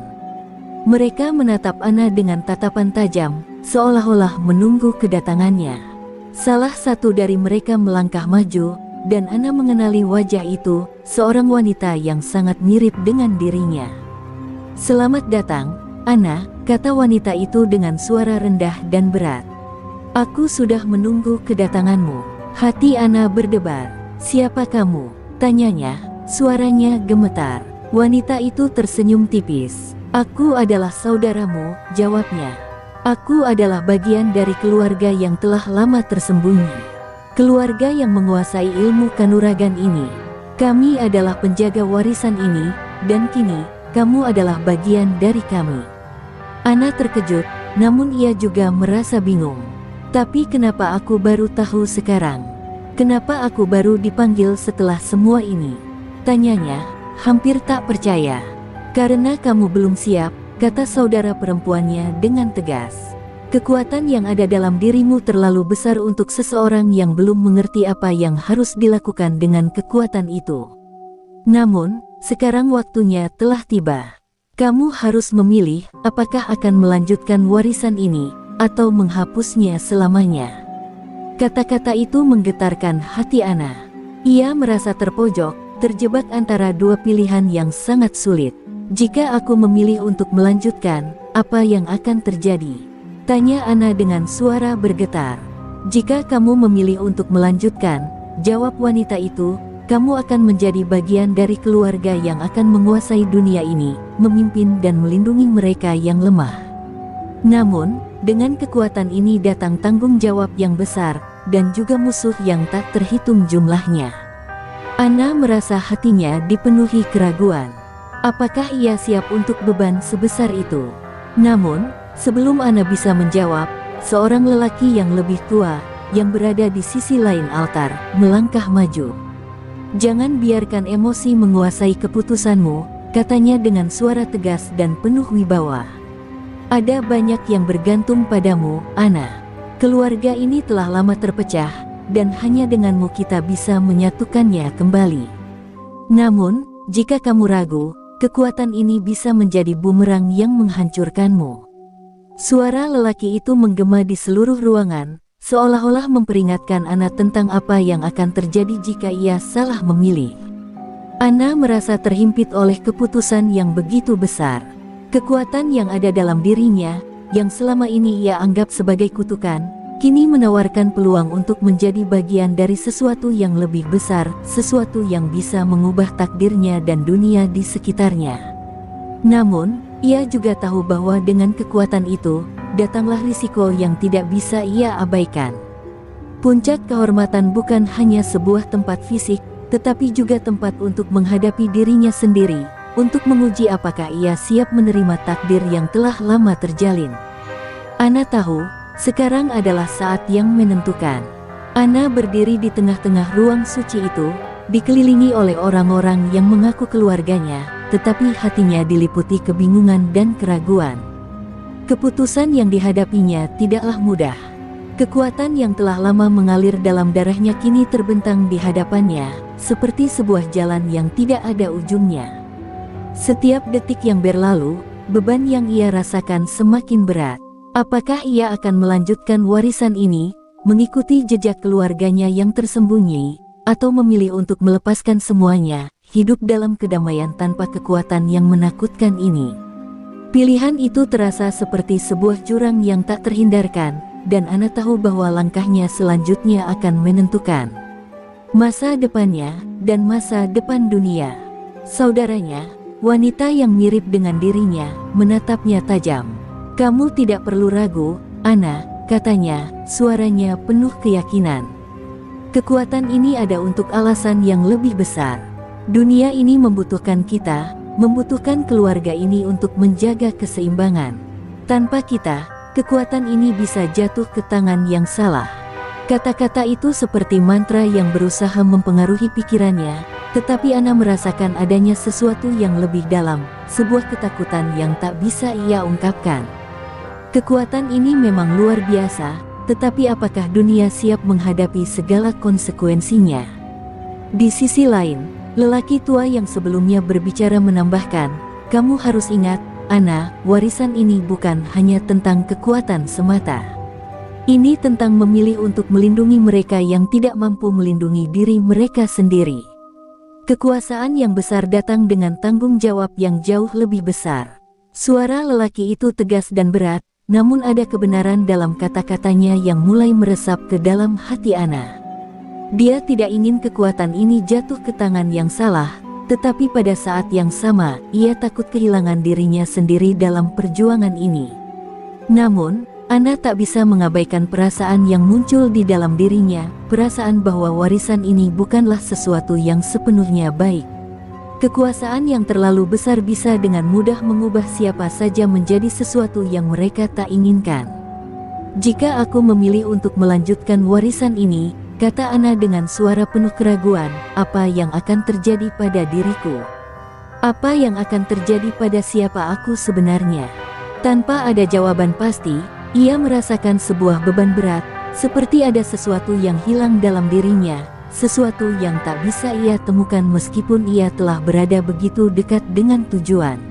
Mereka menatap Ana dengan tatapan tajam, seolah-olah menunggu kedatangannya. Salah satu dari mereka melangkah maju, dan Ana mengenali wajah itu, seorang wanita yang sangat mirip dengan dirinya. "Selamat datang, Ana," kata wanita itu dengan suara rendah dan berat. "Aku sudah menunggu kedatanganmu." Hati Ana berdebar. "Siapa kamu?" tanyanya, suaranya gemetar. Wanita itu tersenyum tipis. "Aku adalah saudaramu," jawabnya. "Aku adalah bagian dari keluarga yang telah lama tersembunyi. Keluarga yang menguasai ilmu kanuragan ini. Kami adalah penjaga warisan ini, dan kini, kamu adalah bagian dari kami." Ana terkejut, namun ia juga merasa bingung. "Tapi kenapa aku baru tahu sekarang? Kenapa aku baru dipanggil setelah semua ini?" tanyanya, hampir tak percaya. "Karena kamu belum siap," kata saudara perempuannya dengan tegas. "Kekuatan yang ada dalam dirimu terlalu besar untuk seseorang yang belum mengerti apa yang harus dilakukan dengan kekuatan itu. Namun, sekarang waktunya telah tiba. Kamu harus memilih apakah akan melanjutkan warisan ini, atau menghapusnya selamanya." Kata-kata itu menggetarkan hati Ana. Ia merasa terpojok, terjebak antara dua pilihan yang sangat sulit. "Jika aku memilih untuk melanjutkan, apa yang akan terjadi?" tanya Ana dengan suara bergetar. "Jika kamu memilih untuk melanjutkan," jawab wanita itu, "kamu akan menjadi bagian dari keluarga yang akan menguasai dunia ini, memimpin dan melindungi mereka yang lemah. Namun, dengan kekuatan ini datang tanggung jawab yang besar, dan juga musuh yang tak terhitung jumlahnya." Ana merasa hatinya dipenuhi keraguan. Apakah ia siap untuk beban sebesar itu? Namun, sebelum Ana bisa menjawab, seorang lelaki yang lebih tua, yang berada di sisi lain altar, melangkah maju. "Jangan biarkan emosi menguasai keputusanmu," katanya dengan suara tegas dan penuh wibawa. "Ada banyak yang bergantung padamu, Ana. Keluarga ini telah lama terpecah, dan hanya denganmu kita bisa menyatukannya kembali. Namun, jika kamu ragu, kekuatan ini bisa menjadi bumerang yang menghancurkanmu." Suara lelaki itu menggema di seluruh ruangan, seolah-olah memperingatkan Ana tentang apa yang akan terjadi jika ia salah memilih. Ana merasa terhimpit oleh keputusan yang begitu besar. Kekuatan yang ada dalam dirinya, yang selama ini ia anggap sebagai kutukan, kini menawarkan peluang untuk menjadi bagian dari sesuatu yang lebih besar, sesuatu yang bisa mengubah takdirnya dan dunia di sekitarnya. Namun, ia juga tahu bahwa dengan kekuatan itu, datanglah risiko yang tidak bisa ia abaikan. Puncak kehormatan bukan hanya sebuah tempat fisik, tetapi juga tempat untuk menghadapi dirinya sendiri, untuk menguji apakah ia siap menerima takdir yang telah lama terjalin. Ana tahu, sekarang adalah saat yang menentukan. Ana berdiri di tengah-tengah ruang suci itu, dikelilingi oleh orang-orang yang mengaku keluarganya, tetapi hatinya diliputi kebingungan dan keraguan. Keputusan yang dihadapinya tidaklah mudah. Kekuatan yang telah lama mengalir dalam darahnya kini terbentang di hadapannya, seperti sebuah jalan yang tidak ada ujungnya. Setiap detik yang berlalu, beban yang ia rasakan semakin berat. Apakah ia akan melanjutkan warisan ini, mengikuti jejak keluarganya yang tersembunyi, atau memilih untuk melepaskan semuanya, hidup dalam kedamaian tanpa kekuatan yang menakutkan ini? Pilihan itu terasa seperti sebuah jurang yang tak terhindarkan, dan Ana tahu bahwa langkahnya selanjutnya akan menentukan masa depannya, dan masa depan dunia. Saudaranya, wanita yang mirip dengan dirinya, menatapnya tajam. "Kamu tidak perlu ragu, Ana," katanya, suaranya penuh keyakinan. "Kekuatan ini ada untuk alasan yang lebih besar. Dunia ini membutuhkan kita, membutuhkan keluarga ini untuk menjaga keseimbangan. Tanpa kita, kekuatan ini bisa jatuh ke tangan yang salah." Kata-kata itu seperti mantra yang berusaha mempengaruhi pikirannya, tetapi Ana merasakan adanya sesuatu yang lebih dalam, sebuah ketakutan yang tak bisa ia ungkapkan. Kekuatan ini memang luar biasa, tetapi apakah dunia siap menghadapi segala konsekuensinya? Di sisi lain, lelaki tua yang sebelumnya berbicara menambahkan, "Kamu harus ingat, Ana, warisan ini bukan hanya tentang kekuatan semata. Ini tentang memilih untuk melindungi mereka yang tidak mampu melindungi diri mereka sendiri. Kekuasaan yang besar datang dengan tanggung jawab yang jauh lebih besar." Suara lelaki itu tegas dan berat, namun ada kebenaran dalam kata-katanya yang mulai meresap ke dalam hati Ana. Dia tidak ingin kekuatan ini jatuh ke tangan yang salah, tetapi pada saat yang sama, ia takut kehilangan dirinya sendiri dalam perjuangan ini. Namun, Ana tak bisa mengabaikan perasaan yang muncul di dalam dirinya, perasaan bahwa warisan ini bukanlah sesuatu yang sepenuhnya baik. Kekuasaan yang terlalu besar bisa dengan mudah mengubah siapa saja menjadi sesuatu yang mereka tak inginkan. "Jika aku memilih untuk melanjutkan warisan ini," kata Ana dengan suara penuh keraguan, "apa yang akan terjadi pada diriku? Apa yang akan terjadi pada siapa aku sebenarnya?" Tanpa ada jawaban pasti, ia merasakan sebuah beban berat, seperti ada sesuatu yang hilang dalam dirinya, sesuatu yang tak bisa ia temukan meskipun ia telah berada begitu dekat dengan tujuan.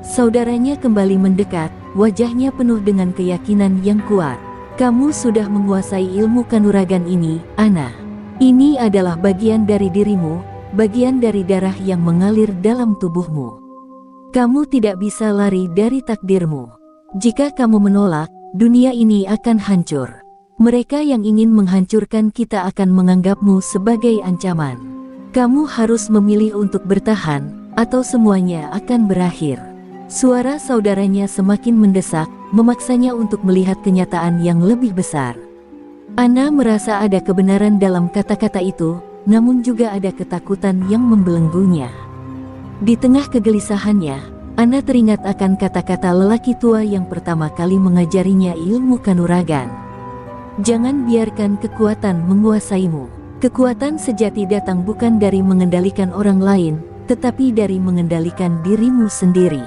Saudaranya kembali mendekat, wajahnya penuh dengan keyakinan yang kuat. "Kamu sudah menguasai ilmu kanuragan ini, Ana. Ini adalah bagian dari dirimu, bagian dari darah yang mengalir dalam tubuhmu. Kamu tidak bisa lari dari takdirmu. Jika kamu menolak, dunia ini akan hancur. Mereka yang ingin menghancurkan kita akan menganggapmu sebagai ancaman. Kamu harus memilih untuk bertahan, atau semuanya akan berakhir." Suara saudaranya semakin mendesak, memaksanya untuk melihat kenyataan yang lebih besar. Ana merasa ada kebenaran dalam kata-kata itu, namun juga ada ketakutan yang membelenggunya. Di tengah kegelisahannya, Ana teringat akan kata-kata lelaki tua yang pertama kali mengajarinya ilmu kanuragan. "Jangan biarkan kekuatan menguasaimu. Kekuatan sejati datang bukan dari mengendalikan orang lain, tetapi dari mengendalikan dirimu sendiri."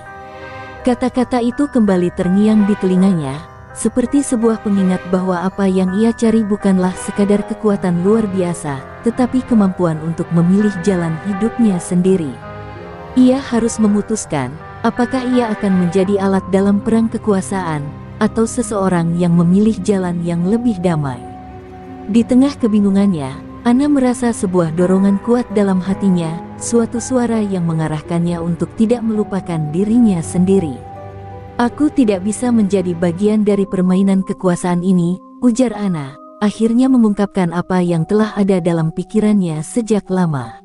Kata-kata itu kembali terngiang di telinganya, seperti sebuah pengingat bahwa apa yang ia cari bukanlah sekadar kekuatan luar biasa, tetapi kemampuan untuk memilih jalan hidupnya sendiri. Ia harus memutuskan, apakah ia akan menjadi alat dalam perang kekuasaan, atau seseorang yang memilih jalan yang lebih damai. Di tengah kebingungannya, Ana merasa sebuah dorongan kuat dalam hatinya, suatu suara yang mengarahkannya untuk tidak melupakan dirinya sendiri. "Aku tidak bisa menjadi bagian dari permainan kekuasaan ini," ujar Ana, akhirnya mengungkapkan apa yang telah ada dalam pikirannya sejak lama.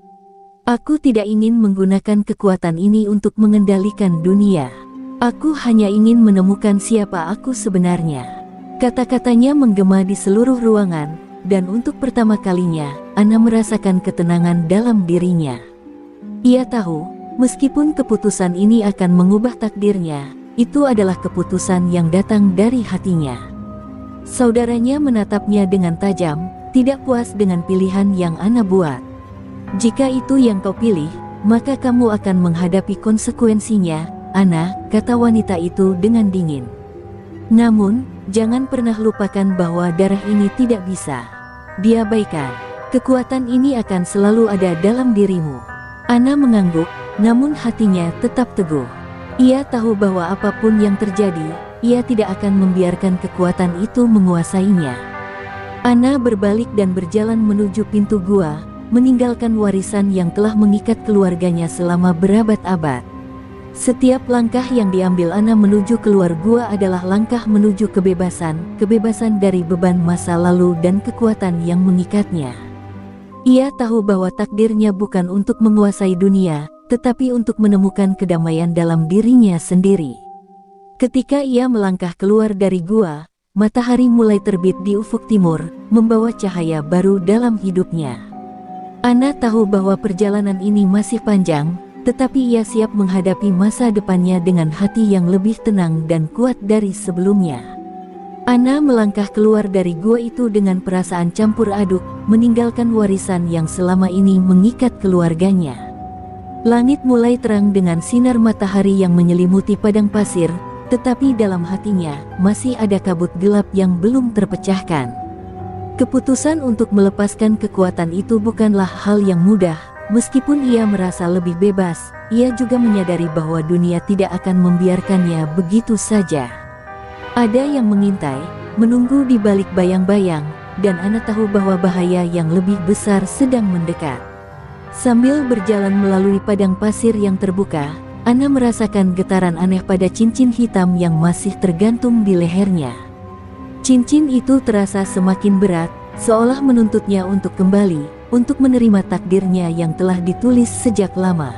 "Aku tidak ingin menggunakan kekuatan ini untuk mengendalikan dunia. Aku hanya ingin menemukan siapa aku sebenarnya." Kata-katanya menggema di seluruh ruangan, dan untuk pertama kalinya, Ana merasakan ketenangan dalam dirinya. Ia tahu, meskipun keputusan ini akan mengubah takdirnya, itu adalah keputusan yang datang dari hatinya. Saudaranya menatapnya dengan tajam, tidak puas dengan pilihan yang Ana buat. Jika itu yang kau pilih, maka kamu akan menghadapi konsekuensinya, Ana, kata wanita itu dengan dingin. Namun, jangan pernah lupakan bahwa darah ini tidak bisa diabaikan. Kekuatan ini akan selalu ada dalam dirimu. Ana mengangguk, namun hatinya tetap teguh. Ia tahu bahwa apapun yang terjadi, ia tidak akan membiarkan kekuatan itu menguasainya. Ana berbalik dan berjalan menuju pintu gua, meninggalkan warisan yang telah mengikat keluarganya selama berabad-abad. Setiap langkah yang diambil Ana menuju keluar gua adalah langkah menuju kebebasan dari beban masa lalu dan kekuatan yang mengikatnya. Ia tahu bahwa takdirnya bukan untuk menguasai dunia, tetapi untuk menemukan kedamaian dalam dirinya sendiri. Ketika ia melangkah keluar dari gua, matahari mulai terbit di ufuk timur, membawa cahaya baru dalam hidupnya. Ana tahu bahwa perjalanan ini masih panjang, tetapi ia siap menghadapi masa depannya dengan hati yang lebih tenang dan kuat dari sebelumnya. Ana melangkah keluar dari gua itu dengan perasaan campur aduk, meninggalkan warisan yang selama ini mengikat keluarganya. Langit mulai terang dengan sinar matahari yang menyelimuti padang pasir, tetapi dalam hatinya masih ada kabut gelap yang belum terpecahkan. Keputusan untuk melepaskan kekuatan itu bukanlah hal yang mudah. Meskipun ia merasa lebih bebas, ia juga menyadari bahwa dunia tidak akan membiarkannya begitu saja. Ada yang mengintai, menunggu di balik bayang-bayang, dan Ana tahu bahwa bahaya yang lebih besar sedang mendekat. Sambil berjalan melalui padang pasir yang terbuka, Ana merasakan getaran aneh pada cincin hitam yang masih tergantung di lehernya. Cincin itu terasa semakin berat, seolah menuntutnya untuk kembali, untuk menerima takdirnya yang telah ditulis sejak lama.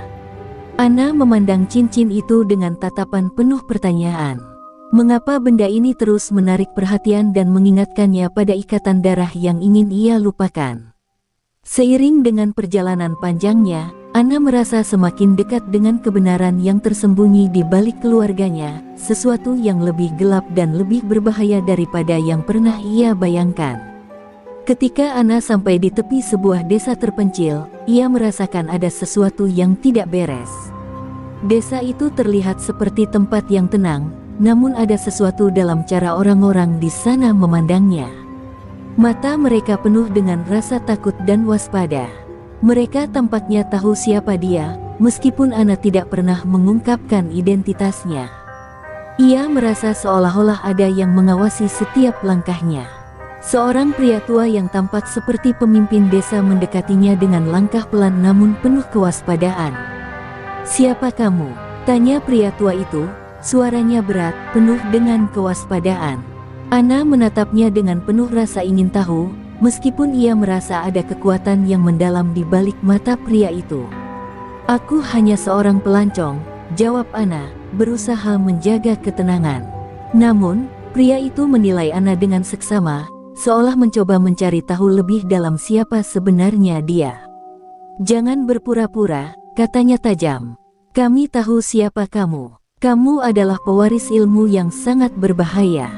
Ana memandang cincin itu dengan tatapan penuh pertanyaan. Mengapa benda ini terus menarik perhatian dan mengingatkannya pada ikatan darah yang ingin ia lupakan? Seiring dengan perjalanan panjangnya, Ana merasa semakin dekat dengan kebenaran yang tersembunyi di balik keluarganya, sesuatu yang lebih gelap dan lebih berbahaya daripada yang pernah ia bayangkan. Ketika Ana sampai di tepi sebuah desa terpencil, ia merasakan ada sesuatu yang tidak beres. Desa itu terlihat seperti tempat yang tenang, namun ada sesuatu dalam cara orang-orang di sana memandangnya. Mata mereka penuh dengan rasa takut dan waspada. Mereka tampaknya tahu siapa dia, meskipun Ana tidak pernah mengungkapkan identitasnya. Ia merasa seolah-olah ada yang mengawasi setiap langkahnya. Seorang pria tua yang tampak seperti pemimpin desa mendekatinya dengan langkah pelan namun penuh kewaspadaan. "Siapa kamu?" tanya pria tua itu, suaranya berat, penuh dengan kewaspadaan. Ana menatapnya dengan penuh rasa ingin tahu, meskipun ia merasa ada kekuatan yang mendalam di balik mata pria itu. "Aku hanya seorang pelancong," jawab Ana, berusaha menjaga ketenangan. Namun, pria itu menilai Ana dengan seksama, seolah mencoba mencari tahu lebih dalam siapa sebenarnya dia. "Jangan berpura-pura," katanya tajam. "Kami tahu siapa kamu. Kamu adalah pewaris ilmu yang sangat berbahaya.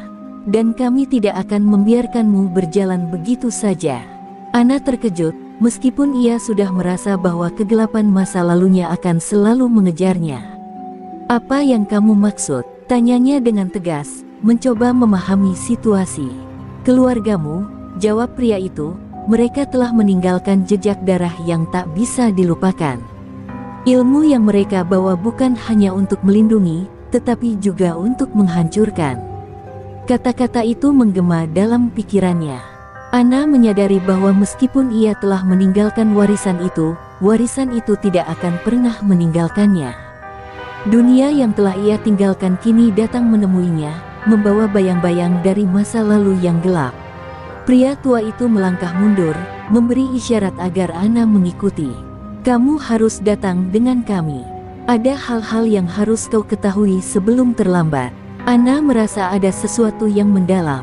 Dan kami tidak akan membiarkanmu berjalan begitu saja." Ana terkejut, meskipun ia sudah merasa bahwa kegelapan masa lalunya akan selalu mengejarnya. "Apa yang kamu maksud?" tanyanya dengan tegas, mencoba memahami situasi. "Keluargamu," jawab pria itu, "mereka telah meninggalkan jejak darah yang tak bisa dilupakan. Ilmu yang mereka bawa bukan hanya untuk melindungi, tetapi juga untuk menghancurkan." Kata-kata itu menggema dalam pikirannya. Ana menyadari bahwa meskipun ia telah meninggalkan warisan itu tidak akan pernah meninggalkannya. Dunia yang telah ia tinggalkan kini datang menemuinya, membawa bayang-bayang dari masa lalu yang gelap. Pria tua itu melangkah mundur, memberi isyarat agar Ana mengikuti. "Kamu harus datang dengan kami. Ada hal-hal yang harus kau ketahui sebelum terlambat." Ana merasa ada sesuatu yang mendalam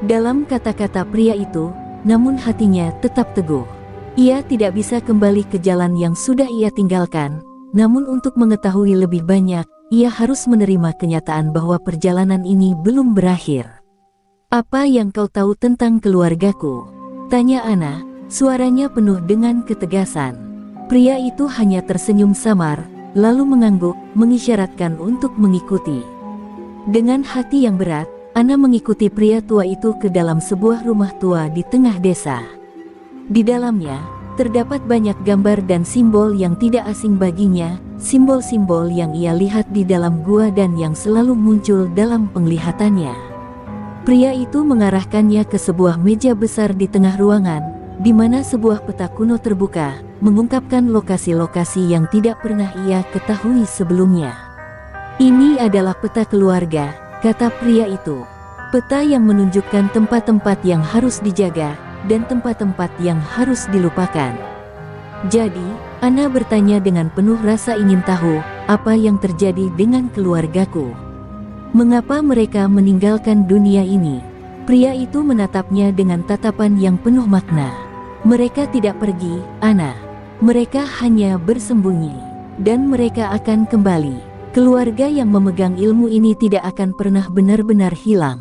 dalam kata-kata pria itu, namun hatinya tetap teguh. Ia tidak bisa kembali ke jalan yang sudah ia tinggalkan, namun untuk mengetahui lebih banyak, ia harus menerima kenyataan bahwa perjalanan ini belum berakhir. "Apa yang kau tahu tentang keluargaku?" tanya Ana, suaranya penuh dengan ketegasan. Pria itu hanya tersenyum samar, lalu mengangguk, mengisyaratkan untuk mengikuti. Dengan hati yang berat, Ana mengikuti pria tua itu ke dalam sebuah rumah tua di tengah desa. Di dalamnya, terdapat banyak gambar dan simbol yang tidak asing baginya, simbol-simbol yang ia lihat di dalam gua dan yang selalu muncul dalam penglihatannya. Pria itu mengarahkannya ke sebuah meja besar di tengah ruangan, di mana sebuah peta kuno terbuka, mengungkapkan lokasi-lokasi yang tidak pernah ia ketahui sebelumnya. Ini adalah peta keluarga, kata pria itu. Peta yang menunjukkan tempat-tempat yang harus dijaga, dan tempat-tempat yang harus dilupakan. Jadi, Ana bertanya dengan penuh rasa ingin tahu, apa yang terjadi dengan keluargaku? Mengapa mereka meninggalkan dunia ini? Pria itu menatapnya dengan tatapan yang penuh makna. Mereka tidak pergi, Ana. Mereka hanya bersembunyi. Dan mereka akan kembali. Keluarga yang memegang ilmu ini tidak akan pernah benar-benar hilang.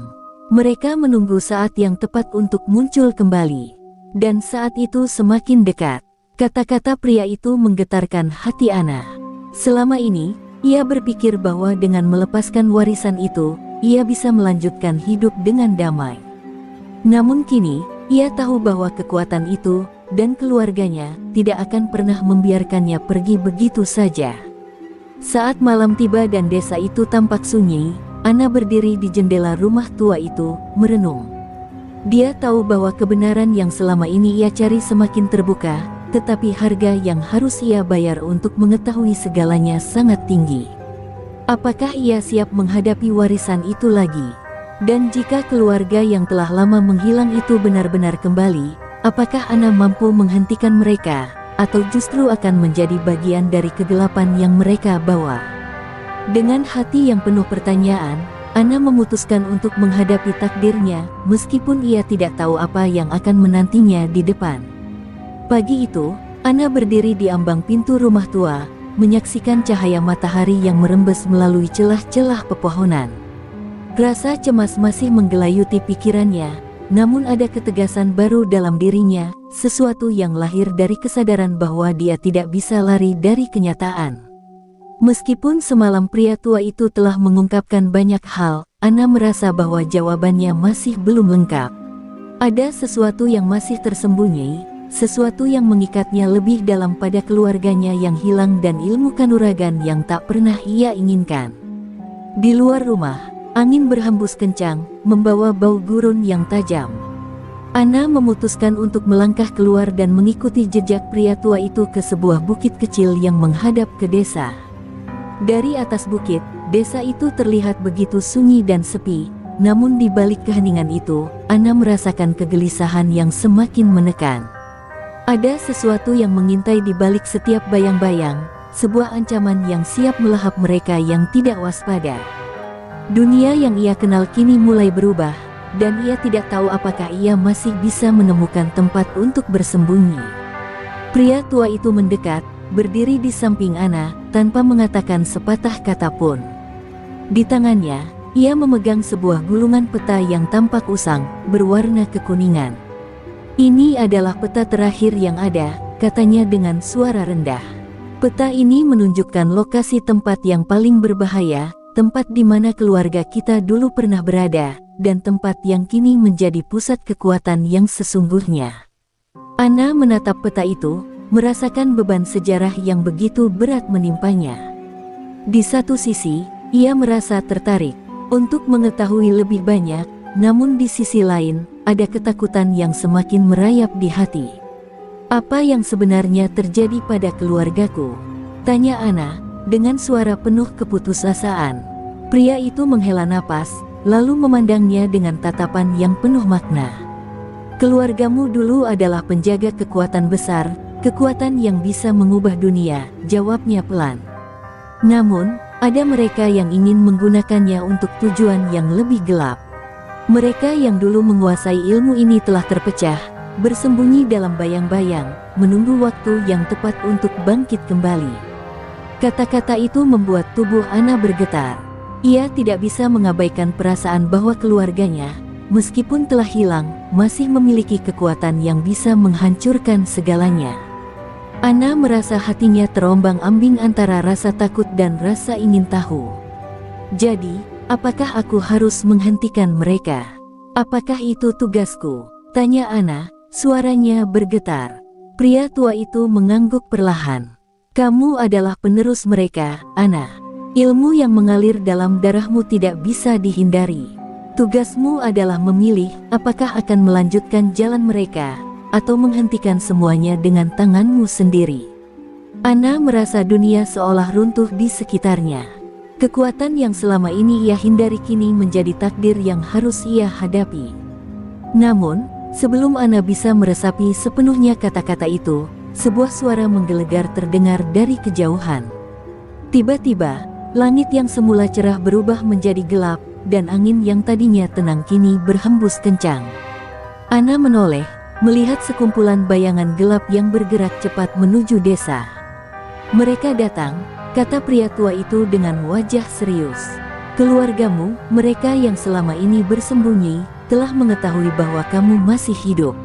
Mereka menunggu saat yang tepat untuk muncul kembali. Dan saat itu semakin dekat. Kata-kata pria itu menggetarkan hati Ana. Selama ini, ia berpikir bahwa dengan melepaskan warisan itu, ia bisa melanjutkan hidup dengan damai. Namun kini, ia tahu bahwa kekuatan itu, dan keluarganya, tidak akan pernah membiarkannya pergi begitu saja. Saat malam tiba dan desa itu tampak sunyi, Ana berdiri di jendela rumah tua itu, merenung. Dia tahu bahwa kebenaran yang selama ini ia cari semakin terbuka, tetapi harga yang harus ia bayar untuk mengetahui segalanya sangat tinggi. Apakah ia siap menghadapi warisan itu lagi? Dan jika keluarga yang telah lama menghilang itu benar-benar kembali, apakah Ana mampu menghentikan mereka, atau justru akan menjadi bagian dari kegelapan yang mereka bawa? Dengan hati yang penuh pertanyaan, Ana memutuskan untuk menghadapi takdirnya, meskipun ia tidak tahu apa yang akan menantinya di depan. Pagi itu, Ana berdiri di ambang pintu rumah tua, menyaksikan cahaya matahari yang merembes melalui celah-celah pepohonan. Rasa cemas masih menggelayuti pikirannya, namun ada ketegasan baru dalam dirinya, sesuatu yang lahir dari kesadaran bahwa dia tidak bisa lari dari kenyataan. Meskipun semalam pria tua itu telah mengungkapkan banyak hal, Ana merasa bahwa jawabannya masih belum lengkap. Ada sesuatu yang masih tersembunyi, sesuatu yang mengikatnya lebih dalam pada keluarganya yang hilang dan ilmu kanuragan yang tak pernah ia inginkan. Di luar rumah, angin berhembus kencang, membawa bau gurun yang tajam. Ana memutuskan untuk melangkah keluar dan mengikuti jejak pria tua itu ke sebuah bukit kecil yang menghadap ke desa. Dari atas bukit, desa itu terlihat begitu sunyi dan sepi, namun di balik keheningan itu, Ana merasakan kegelisahan yang semakin menekan. Ada sesuatu yang mengintai di balik setiap bayang-bayang, sebuah ancaman yang siap melahap mereka yang tidak waspada. Dunia yang ia kenal kini mulai berubah, dan ia tidak tahu apakah ia masih bisa menemukan tempat untuk bersembunyi. Pria tua itu mendekat, berdiri di samping Ana, tanpa mengatakan sepatah kata pun. Di tangannya, ia memegang sebuah gulungan peta yang tampak usang, berwarna kekuningan. Ini adalah peta terakhir yang ada, katanya dengan suara rendah. Peta ini menunjukkan lokasi tempat yang paling berbahaya, tempat di mana keluarga kita dulu pernah berada, dan tempat yang kini menjadi pusat kekuatan yang sesungguhnya. Ana menatap peta itu, merasakan beban sejarah yang begitu berat menimpanya. Di satu sisi, ia merasa tertarik untuk mengetahui lebih banyak, namun di sisi lain, ada ketakutan yang semakin merayap di hati. Apa yang sebenarnya terjadi pada keluargaku? Tanya Ana, dengan suara penuh keputusasaan. Pria itu menghela napas, lalu memandangnya dengan tatapan yang penuh makna. Keluargamu dulu adalah penjaga kekuatan besar, kekuatan yang bisa mengubah dunia, jawabnya pelan. Namun, ada mereka yang ingin menggunakannya untuk tujuan yang lebih gelap. Mereka yang dulu menguasai ilmu ini telah terpecah, bersembunyi dalam bayang-bayang, menunggu waktu yang tepat untuk bangkit kembali. Kata-kata itu membuat tubuh Ana bergetar. Ia tidak bisa mengabaikan perasaan bahwa keluarganya, meskipun telah hilang, masih memiliki kekuatan yang bisa menghancurkan segalanya. Ana merasa hatinya terombang-ambing antara rasa takut dan rasa ingin tahu. Jadi, apakah aku harus menghentikan mereka? Apakah itu tugasku? Tanya Ana, suaranya bergetar. Pria tua itu mengangguk perlahan. Kamu adalah penerus mereka, Ana. Ilmu yang mengalir dalam darahmu tidak bisa dihindari. Tugasmu adalah memilih apakah akan melanjutkan jalan mereka, atau menghentikan semuanya dengan tanganmu sendiri. Ana merasa dunia seolah runtuh di sekitarnya. Kekuatan yang selama ini ia hindari kini menjadi takdir yang harus ia hadapi. Namun, sebelum Ana bisa meresapi sepenuhnya kata-kata itu, sebuah suara menggelegar terdengar dari kejauhan. Tiba-tiba, langit yang semula cerah berubah menjadi gelap, dan angin yang tadinya tenang kini berhembus kencang. Ana menoleh, melihat sekumpulan bayangan gelap yang bergerak cepat menuju desa. Mereka datang, kata pria tua itu dengan wajah serius. Keluargamu, mereka yang selama ini bersembunyi, telah mengetahui bahwa kamu masih hidup.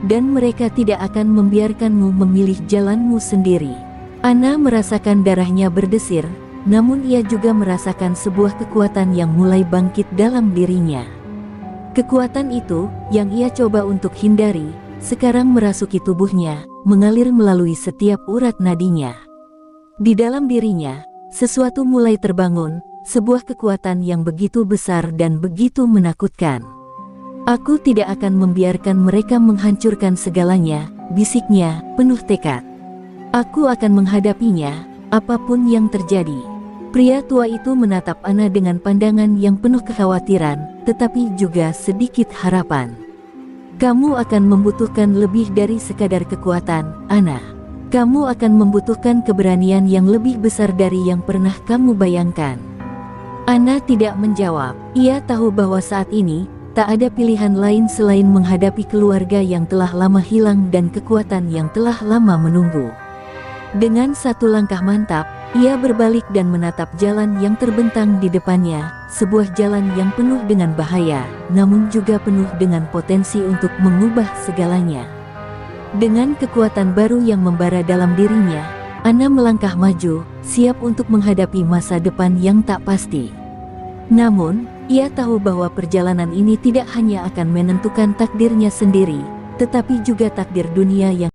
Dan mereka tidak akan membiarkanmu memilih jalanmu sendiri. Ana merasakan darahnya berdesir, namun ia juga merasakan sebuah kekuatan yang mulai bangkit dalam dirinya. Kekuatan itu, yang ia coba untuk hindari, sekarang merasuki tubuhnya, mengalir melalui setiap urat nadinya. Di dalam dirinya, sesuatu mulai terbangun, sebuah kekuatan yang begitu besar dan begitu menakutkan. Aku tidak akan membiarkan mereka menghancurkan segalanya, bisiknya, penuh tekad. Aku akan menghadapinya, apapun yang terjadi. Pria tua itu menatap Ana dengan pandangan yang penuh kekhawatiran, tetapi juga sedikit harapan. Kamu akan membutuhkan lebih dari sekadar kekuatan, Ana. Kamu akan membutuhkan keberanian yang lebih besar dari yang pernah kamu bayangkan. Ana tidak menjawab. Ia tahu bahwa saat ini, tak ada pilihan lain selain menghadapi keluarga yang telah lama hilang dan kekuatan yang telah lama menunggu. Dengan satu langkah mantap, ia berbalik dan menatap jalan yang terbentang di depannya, sebuah jalan yang penuh dengan bahaya, namun juga penuh dengan potensi untuk mengubah segalanya. Dengan kekuatan baru yang membara dalam dirinya, Ana melangkah maju, siap untuk menghadapi masa depan yang tak pasti. Namun, ia tahu bahwa perjalanan ini tidak hanya akan menentukan takdirnya sendiri, tetapi juga takdir dunia yang